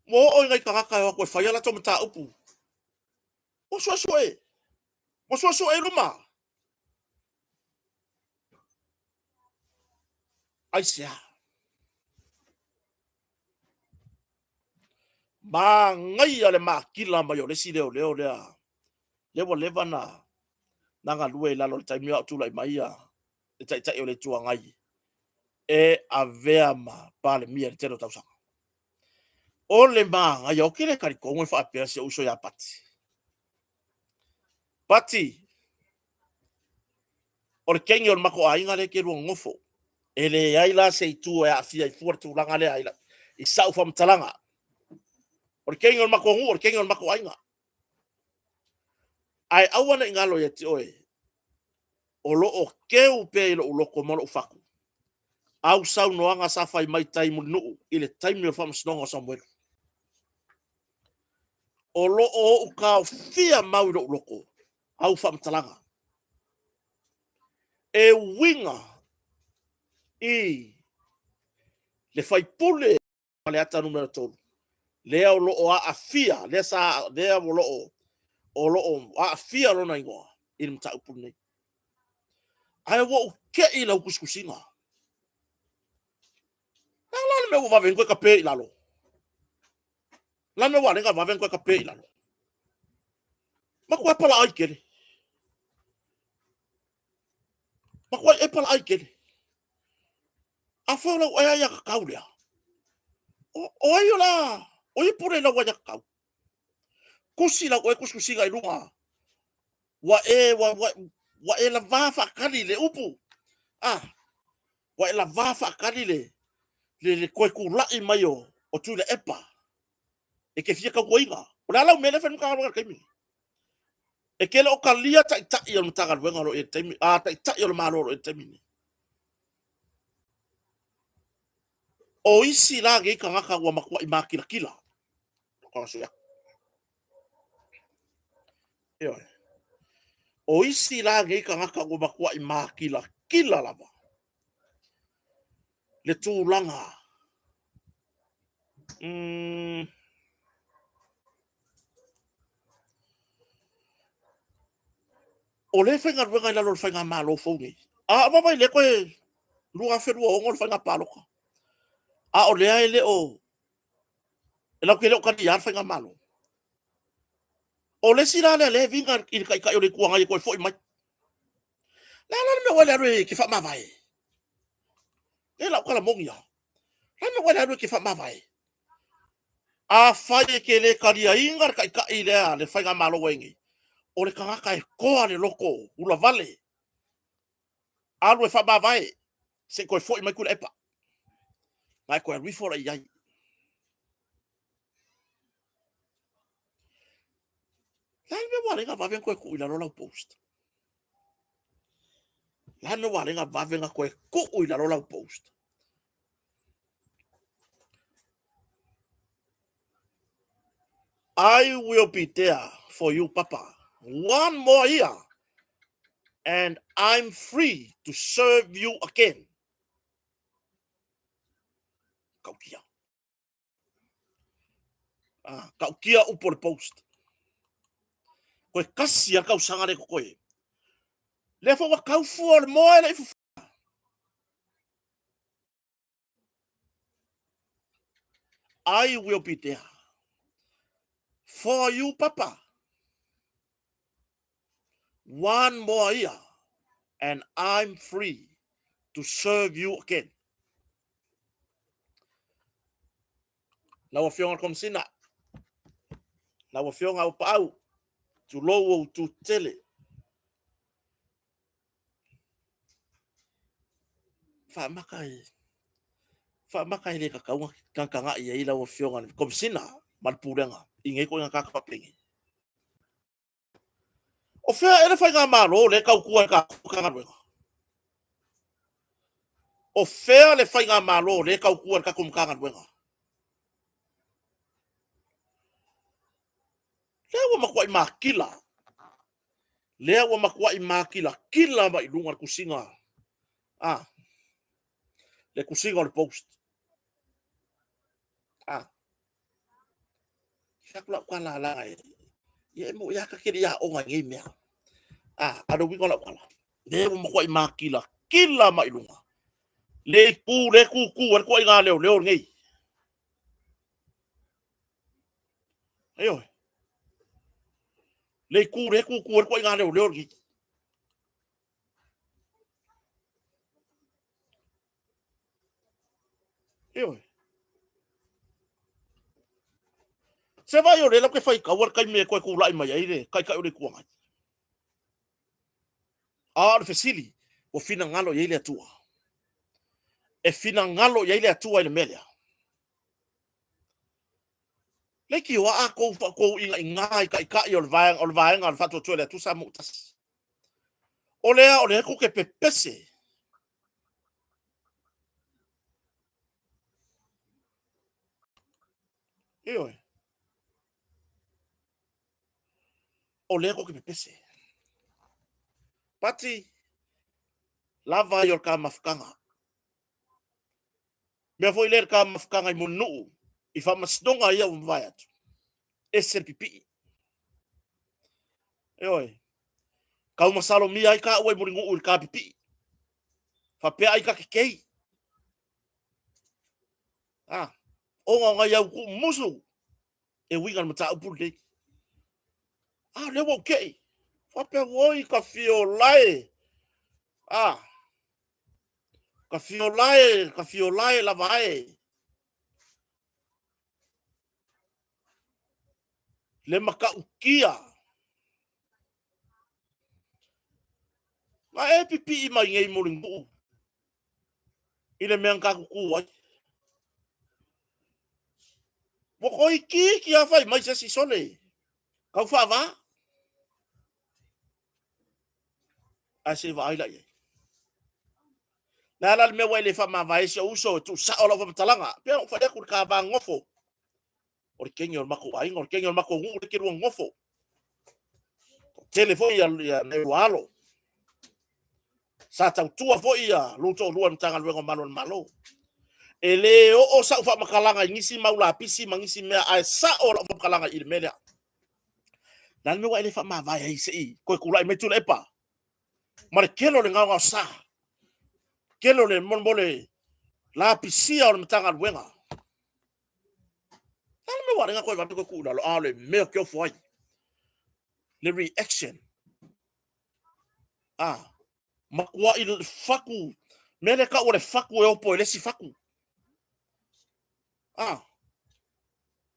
mo o ngai kaka ko fa yala to mta upu o so e luma ai se ma ngai ale ma kila ma yo le si leo le wo leva na nga lue la lo tai mi tu lai mai e tai o le tua ngai e avea ma pa le mia te lo tausa o le ma ngai o kile kari ko mo fa pe se uso ya pati o le kengi o le mako ainga le ke ruo ngofo ele ai la se tu e afia i fuar tu langa le ai la i sau fam talanga o le kengi o le mako ngu o le kengi o le mako ainga ai awana ingalo ya ti oe o lo o keu pe lo loko mo lo faku au sau noanga sa fai mai tai mo no ile time yo fam snonga somewhere o lo o ka fia mau lo loko au fam talanga e winga i le fai pule le ata numero tolu lea o loo a afia lea sa lea o loo a afia lona ingoa i mta upun nei ai wo ke i lau kuskusinga la me wa vengo ka pe ilalo la me wa lenga va vengo ka pe ilalo ma ko pala ai kere ma ko e pala ai kere a fo lo ai ya ka kaulia o ai la o i pure la wa ya ka kusi la ko kuskusinga i lunga wa e la va fa kali le upu wa e la va fa kali le koe ku lai mai o tu le epa e ke fia ka woinga o la lau mele fen ka ka kimi e ke le o ka lia ta i o mtanga wenga ro e temi ta i o malo e temi o isi la ge ka ngaka wa makwa i makila kila ka so ya yo o isi la ge ka ngaka wa makwa i makila kila lava le tūlanga o le whenga ruenga i lalo le whenga malo fōngi wa vai le koe lua whenua o ngol whenga paloka o le ai le o e lau ke le o kani ar whenga malo o le sila le vinga i kai o le kuanga i koe fōi mai la me wale arwe ki wha mawai e lau kala mongi ya la me wale arwe ki wha mawai a whai ke le kari a ingar kai lea le whenga malo wengi o le kangaka e koa le loko ula vale alwe wha mawai se koe fōi mai kula epa mai koe rifora i ai la me wale nga vaven koe ku ila rola post la me wale nga vaven nga koe ku ila rola post I will be there for you, Papa. One more year, and I'm free to serve you again. Kaukia. Kaukia upo le post. Koe kasi a kau sangare ko koe. Le fa wa kau fua le moe le ifu. I will be there for you, Papa. One more year, and I'm free to serve you again. Na wa fionga kom sina. Na wa fionga o pau. Tu lowo tu tele. Fa makai le kakau kanga ia ila wa fionga kom sina mal purenga. Inge ko nga kakapapengi. O fea ele fai ngā malo le kau kua ka kanga ruenga. O fea le fai ngā malo le kau kua ka kanga ruenga. Lea wa makua i makila. Lea wa makua i makila. Kila ma i lunga kusinga. Le kusinga o le post. Sakula kwa la la e. Ye mo ya ka kiri ya o nga ngai mea. Ado wiko la wala. Le wa makua i makila. Kila ma i lunga. Le ku wa kwa i ngā leo ngai. Ayo. Le ku wa kwa i ngā leo ngai. Ayo. Se vai o le la ke fai ka war kai me ko ku lai mai ai kai o le kuanga. Le fesili o fina ngalo ye le atua. E fina ngalo ye le atua ile melia. Le ki wa a ko inga ngai kai o le vaeng al fatu tu le tu sa mutas. O le ko ke pepese. Iyo. O le ko ke pepese. Pati lava yo ka mafkanga. Me foi ler ka mafkanga i munu I whamastonga ia umwai atu. Ese pipi. Eoi. Kau masalo mia ai ka ue muringu uri ka pipi. Whapea ai ka kikei. Onga ngai au ku musu. E wingan mata upul lewa okay. Whapea woi ka fiolai. Ka fiolai la vai. Le maka ukia. Ma e pipi i mai ngei muringu. Ile meang ka kuku ai. Wako i ki a whai mai se si sole. Kau whawa? A se wa aila ye. Na ala me wai le wha vai se uso tu sa ola wa talanga. Pero wha kur ka va ngofo. Ori kengi or mako ai, ori kengi or mako ngu ori kiru ngofo. Telefoni ya ne walo. Sa tau tua fo ia luto luan tanga luengo malo. Ele o sa ufa makalanga ngisi maula pisi mangisi mea ai sa ola ufa makalanga il melia. Dan me wai le wha vai ai se i. Koe kulai me tula epa. Mare kelo le ngau sa. Kelo le monbole la pisia o mtanga luenga. Dan me wai nga koe watu koe kula lo ale meo kio foi. Le reaction. Makua il faku. Mele ka ore faku e opo ele si faku.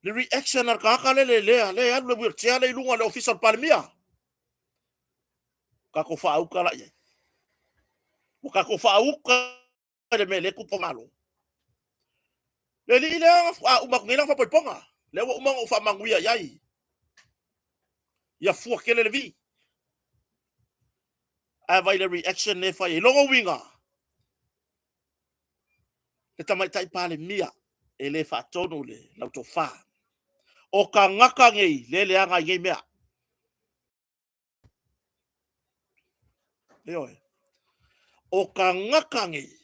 Le reaction ar kaka le anu le wheelchair le ilunga le official palmia. Kako fauka la ye. Kako fauka le mele ku pomalo. Le li le umak ngina fa ponga. Le wa umang fa manguia yai. Ya fu kele le vi. Vai le reaction ne fa longo winga. Le tamai tai pale mia. Ele fa tonu le lauto fa. O ka ngaka ngei lele anga ngei mea. Eoi. O ka ngaka ngei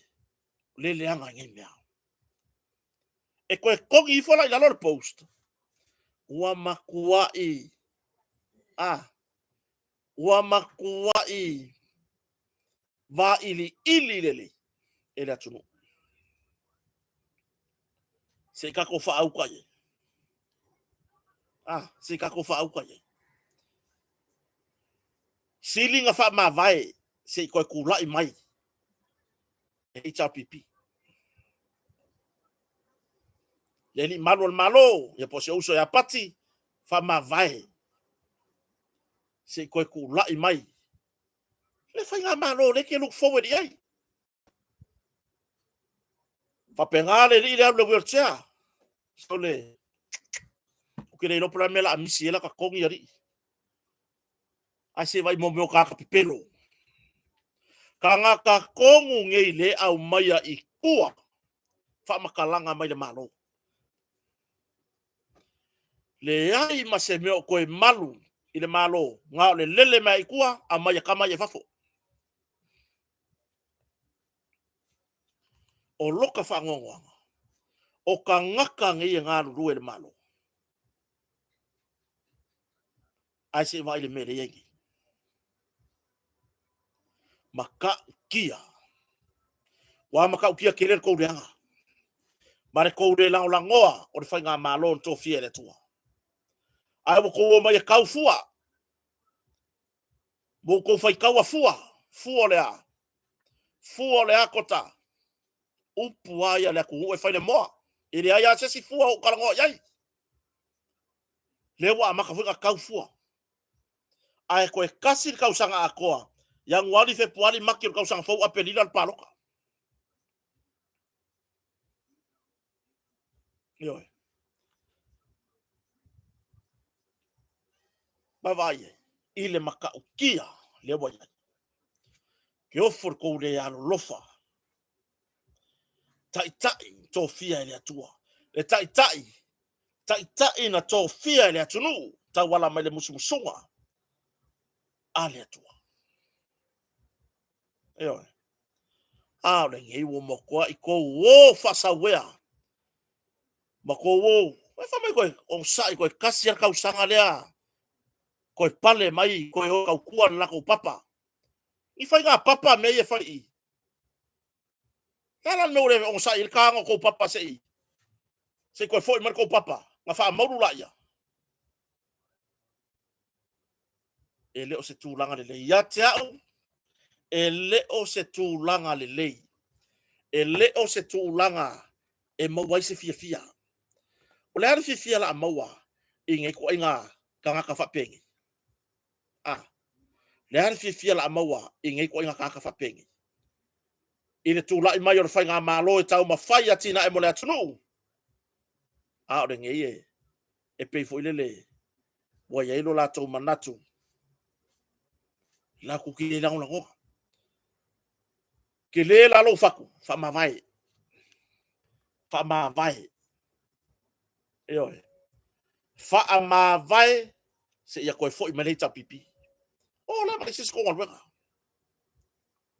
lele anga ngei mea. E koe kongi i fola i lalor post. Ua makuai. Ua makuai. Va ili lele. Ele atunu. Se kako fa au kaye. Se kako fa au kaye. Silinga fa ma vai. Se koe kulai mai. E pipi. Leli malo. Ya po se uso ya pati. Fa ma vai. Se koe kulai mai. Le fai ngā malo. Le ke look forward i ai. Fa pengale li le wheelchair. So le. Uke le lopura mela a misi ela ka kongi ari. Ai se vai mo meo kaka pipelo. Ka ngā ka kongu ngei le au maia i kua. Fa makalanga mai le malo. Le ai ma se meo koe malu i le malo. Ngā le lele mai i kua a maia kama i fafo. O loka fa ngongoanga. O ka ngaka ngei ngā ruru le malo. Ai se vai le mere yengi. Maka kia. Wa maka kia kere ko reanga. Mare ko re langoa o le fai ngā malo to fie le tua. Ai mo ko mai kau fua. Mo ko fai kau fua. Fua le a. Fua le a kota. Upu ai le ku e fai le moa. Ele ai a se si fua o karango yai. Le wa maka fuka kau fua. Ai ko e kasi kau sanga akoa. Yang wali fe puali makir kau sanga fau apelila al paloka. Yo. Bavaye. Ile maka ukia le wa. Ke ofor ko le alo lofa. Tai to fia le atua. Le tai na to fia le atunu. Ta wala mai le musumusunga. Ale atua. Yo. Le ngei wo mokoa i ko wo fasa wea. Mako wo. Mai fa mai koe on sai koe kasi ar kau sanga lea. Koe pale mai koe o kau kuan la ko papa. I fai ngā papa me e fai i. Kala me ore on sai il kanga ko papa se i. Se koe foi mar ko papa. Nga fa mauru la ia. E leo se tūlanga le lei. Ia te au. E leo se tūlanga le lei. E leo se tūlanga e mawai se fia fia. O le ara fia fia la maua. I ngai ko inga kanga ka whapengi. Le ara fia fia la maua. I ngai ko inga kanga ka whapengi. I le tūla i mai o le whai ngā mālo e tau mawhai atina e mole atunu. O le ngai e. E pei fo ilele. Wa ia ilo la tau manatu. La ku ki le lango lango. Ke le la lo faku. Fa mawai. Fa mawai. Eoi. Fa mawai. Se ia koe fo i manei tau pipi. O la ma sis ko ngal weka.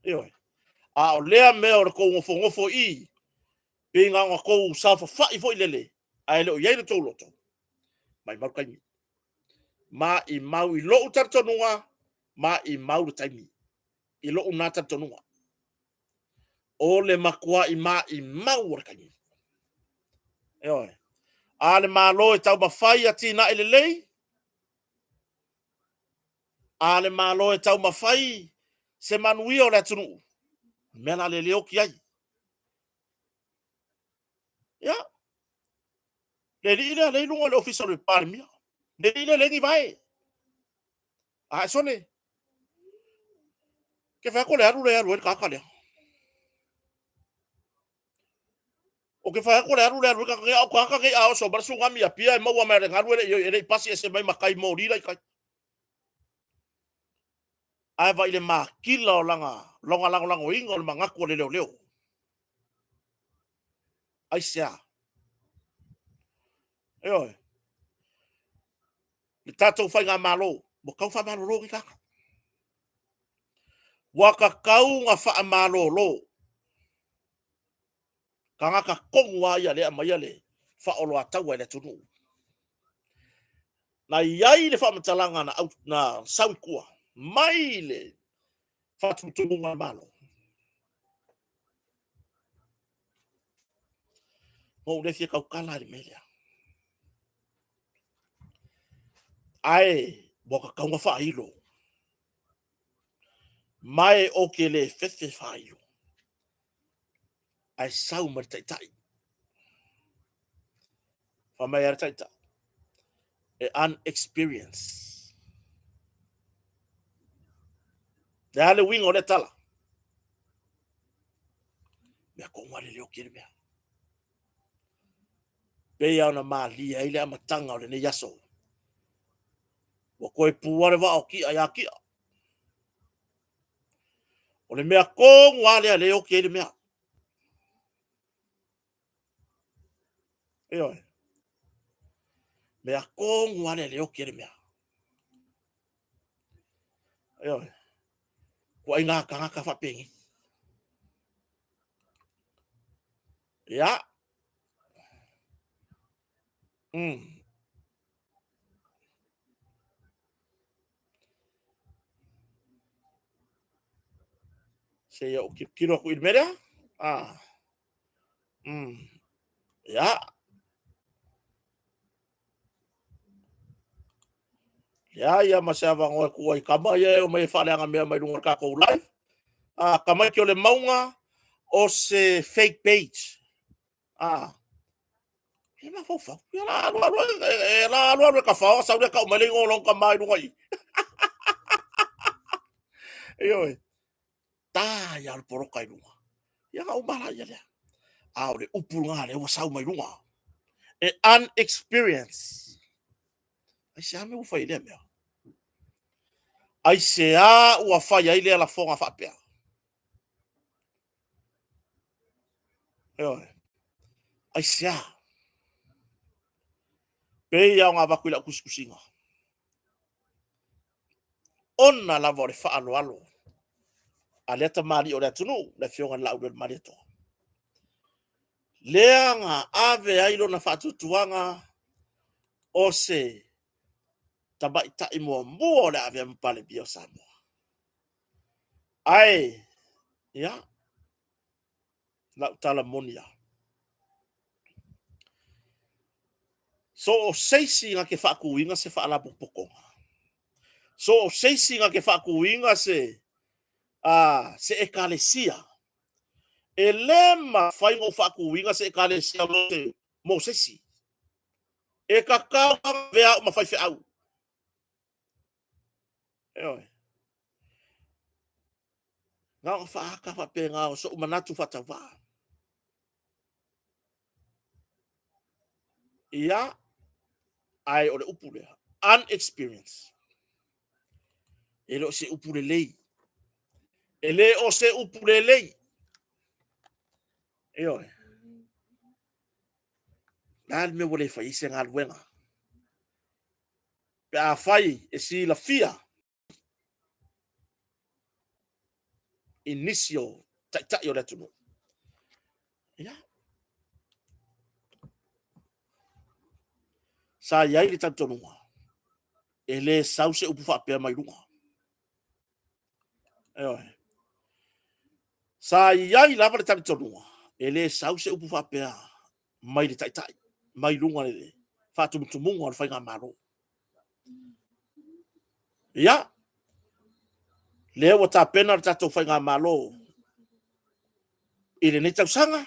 Eoi. O lea mea o le kou ngofo i. Pe ngā ngā kou sa fa fai fo i lele. Ai leo iei le tau loto. Mai mau kaimi. Ma i mau i lo utartonunga. Ma i mau le taimi. I lo unatartonunga. O le makua i ma i mau o le kaimi. Eoi. A le malo e tau mawhai atina e lelei. A le malo e tau mawhai. Se manui o le atunu. Mena le leo ki ai. Ya. Le li le le lunga le official le parmia. Le li le ngi vai. A sone. Ke fa ko le aru e ka le. O ke fa ko le aru ka ka ke a so bar su ngami a pia e mau ma le ngaru e pasi ese mai makai mo ri lai kai. Ai vai le ma kila o langa lango ingo le mangaku le leo. Ai sia. Eoi. Le tatou fai ngā malo. Mo kau fa malo lo ki kaka. Waka kau ngā fa malo lo. Ka ngaka kongwa ia le mai le. Fa olo atau le tunu. Na iai le fa matalanga na sawi kua. Mai le. Fa tunu ngā malo. Mo le fia kau kala le melia. Ai, boka kau ngā fa ilo. Mai o ke le fefe fa ilo. Ai sau mar tai. Fa mai ar tai. E unexperienced. Le ale wingo le tala. Mea kongwa le leo kiri mea. Pea ona malia ile amatanga o le ne yaso. Wa koe puare wa o kia ya kia. O le mea kongwa le leo kiri mea. Eoi. Mea kongwa le leo kiri mea. Eoi. Kwa inga kanga whapengi. Ya. Se ya o kiro ku ilmera. Ya. Ya masava ngoi kuai kama ya o mai fale anga mea mai lunga ka ko live. Kama ki o le maunga o se fake page. Ela fofa. Ela ka fa sa ka o mele ngolong ka mai lunga i. Eoi. Ta ya poro kai lunga. Ya o mala ya le. O le upulanga le o sa mai lunga. E unexperienced. Ai se ame ufa ile mea. Ai se a ua fai ai le la fonga fa pea. Eoi. Ai se a. Pe ia ngā wakuila kuskusinga. Ona la vore fa alo. A leta mali o le tunu, le fionga lau del marito. Leanga ave ailo na fatutuanga o se tabai tai mua le ave mpale bio Samoa. Ai, ya, la utala monia. So seisi nga ke whakuinga se whaala pokonga. So seisi nga ke whakuinga se ekalesia. E lema whaingo whakuinga se ekalesia mo seisi. E kakao vea ma whai au. Eoi. Ngā whaaka whapenga o so umanatu whatawa. Ia, ai o le upule. Unexperienced. E lo se upule lei. E le o se upule lei. Eoi. Nā me wale whai se ngā luenga. Pe a whai e si la fia. Inicio tai o le tunu. Ia. Sa iai le tantonunga. E le sause upu whapea mai runga. Eoi. Sa iai lava le tantonunga. E le sause upu whapea mai le tai. Mai runga le. Whatumutumunga o le whainga maro. Ia. Le wa ta pena tato whainga malo. I le netau sanga.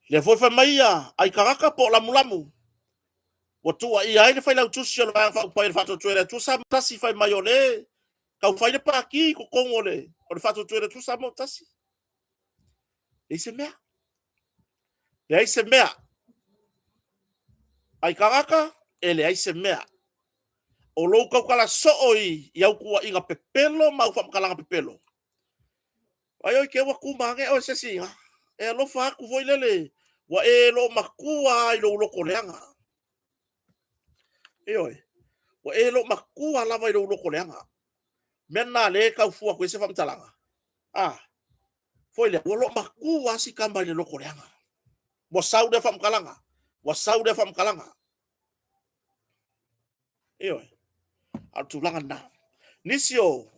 Le foi maia ai karaka po lamu. Wa tua i ai le whai lau tusi o le whainga whaupai le whato tuere. Tu sa tasi whai mai o le. Kau whai le paki ko kongo le. O le whato tuere tu sa mo tasi. Le se mea. Le ai se mea. Ai karaka e le ai se mea. O lou kau kala sooi i au kua inga pepelo mau whamkalanga pepelo. Ai oi ke wa kumange o se singa. E lo fa ku voi lele. Wa e lo makua i lo loko leanga. E oi. Wa e lo makua lava i lo loko leanga. Mena le kau fua koe se whamtalanga. Foi le. Wa lo makua si kamba i le loko leanga. Wa sau de whamkalanga. Wa sau de whamkalanga. E oi. Al tulanga na. Nisio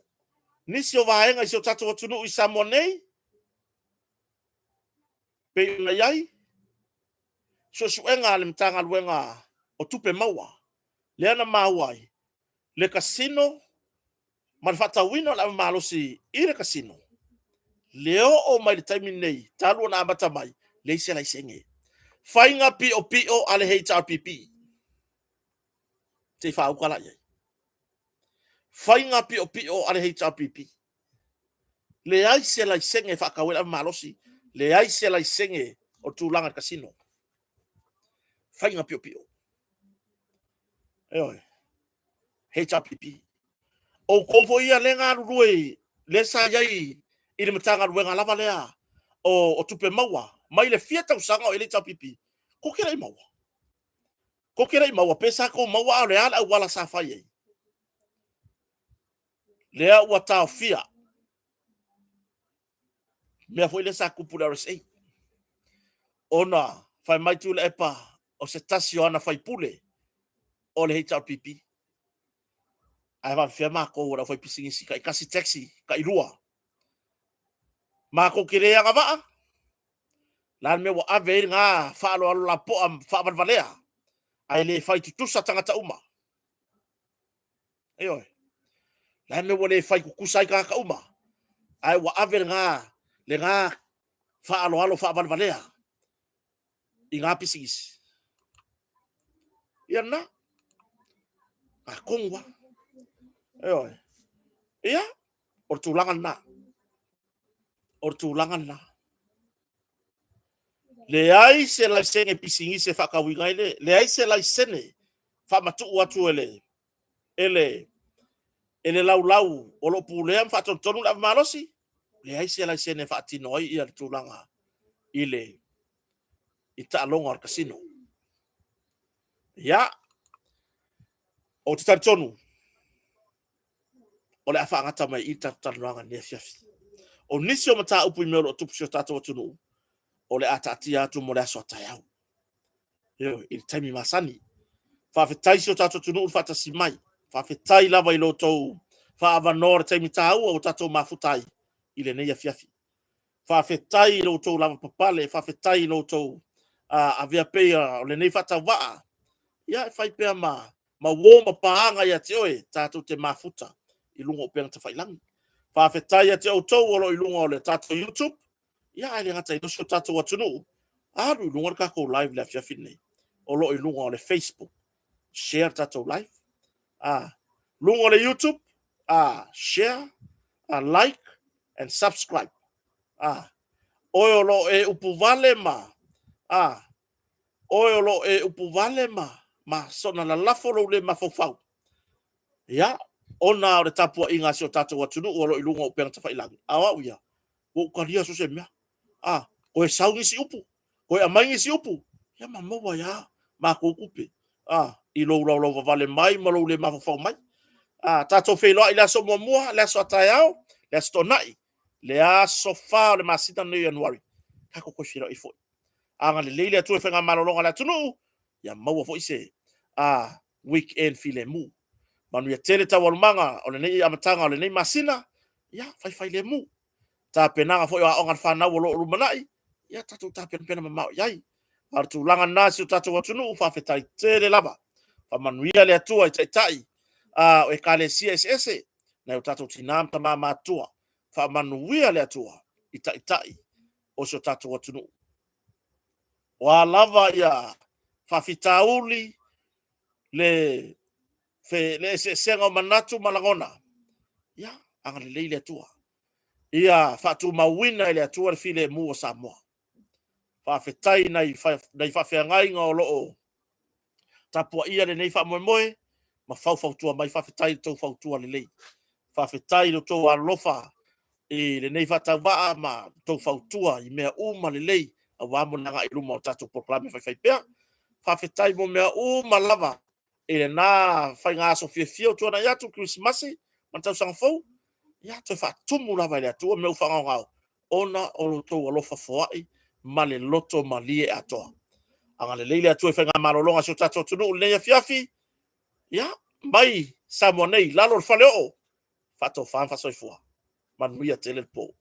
vaenga isio tatu o tunu i Samonei. Pe una iai. So suenga le mtanga luenga o tupe maua. Leana mauai. Le casino. Marfata wino la malosi i le casino. Leo o mai le taimi nei. Talu na amata mai. Leise la isenge. Fainga pio ale HRPP. Te wha ukala iai. Fainga pio ale HRPP. Le ai se la isenge whakawela malosi. Le ai se la isenge o tūlanga casino. Fainga pio. Eoi. HRPP. O kofo ia le ngā rurue. Le sa iai. I le matanga ruenga lava lea. O tupe maua. Mai le fia tau sanga o ele HRPP. Ko kera i maua. Pesa ko maua o le ala au wala sa fai ei. Lea ua tau fia. Mea foi le sa kupula RSA. Ona, fai mai tu le epa o se tasi o ana fai pule o le HRPP. Ai va fia mako ora fai pisingisi ka ikasi taxi ka irua. Mako kire anga vaa. Lan me wa ave nga falo alo la po am fa valea. Ai le fai tutusa tangata uma. Eoi. Lan me wa le fai kukusai ka uma. Ai wa ave nga le nga alo fa valea. Inga pisingisi. Ia na. Kongwa. Eoi. Ia. Ortulangan na. Le ai se la sene pisingi se whakawinga ele. Le ai se la sene whamatu atu ele. Ele lau o lo pulea whatotonu la malosi. Le ai se la sene whatino ai ia tūlanga. Ile. I ta'alonga ar kasino. Ia. O te taritonu. O le awha angata mai i tataranga nea fiafi. O nisi o mata upu i meo o tupusio tato o tunu. o le atatia atu mo le aso ataiau. Yo, i taimi masani. Whawhetai si o tatou tunu whatasi mai. Whawhetai lava i lotou. Whaavanoa taimi tāua o tatou mafutai. I le neia fiafi. Whawhetai i lotou lava papale. Whawhetai i lotou a vea pea o le nei whatawaa. Ia e whai pea ma woma paanga ia te oe tatou te mafuta. I lunga o peanga te whailangi. Whawhetai a te autou olo i lunga o le tatou YouTube. Ia e le ngata i nosio tatou atunu. Aru i lunga kako live le fiafi nei. Olo i lunga o le Facebook. Share tatou live. Lunga o le YouTube. Share. Like. And subscribe. Oe olo e upu vale ma. Oe olo e upu vale ma. Ma sona la lafo lo le mafofau. Ia. Ona o le tapua inga si o tatou atunu. Olo i lunga o peanga te whailangi. Awa uia. O karia so se mea. Koe saungi si upu. Koe amaingi si upu. Ia mamoa ia. Ma kukupe. I lo lau vale mai. Ma lo le mafofau mai. Tatou wheloa i le aso mua. Le aso ataiao. Le aso tonai. Le aso whao le masita no Januari. Kako koe whira i foi. Anga le leile atu e whenga malolonga le atunu. Ia maua foi se. Weekend file mu. Manu ia tele tawalumanga. O le nei amatanga o le nei masina. Ia whai le mu. Ta penanga foi a onga whanau o lo rumanai. Ia tatou ta pena mamau. Iai. Artu langa nasi o tatou atunu. Whawhetai tere lava. Whamanuia le atua i taitai. O e kalesia ese. Na o tatou tinam tama matua. Whamanuia le atua. I taitai. O so tatou atunu. Wa lava ia. Whawhitauli. Le se senga manatu malangona. Ia. Anga le leile atua. Ia whatu mawina ile atua le file mua Samoa. Whawhetai nei whawheangai ngā o loo. Tapua ia le nei whamoemoe. Ma whautua mai whawhetai tau whautua le lei. Whawhetai lo tau alofa. I le nei whatawaa ma tau whautua i mea uma le lei. A wamonanga i luma o tatou proklame whaiwhaipea. Whawhetai mo mea uma lava. I le nā whai ngā so fia tuana iatu Christmasi. Man tau sanga fau. Ia toi whatumu lava le atua meu whangau. Ona o lo tau alofa foai. Ma le loto ma lie atoa. Anga le leile atua i whainga malolonga so tatou tunu leia fiafi. Ia, mai Samoa nei lalo le whale o. Whato whaamwhasoi fua. Manuia tele po.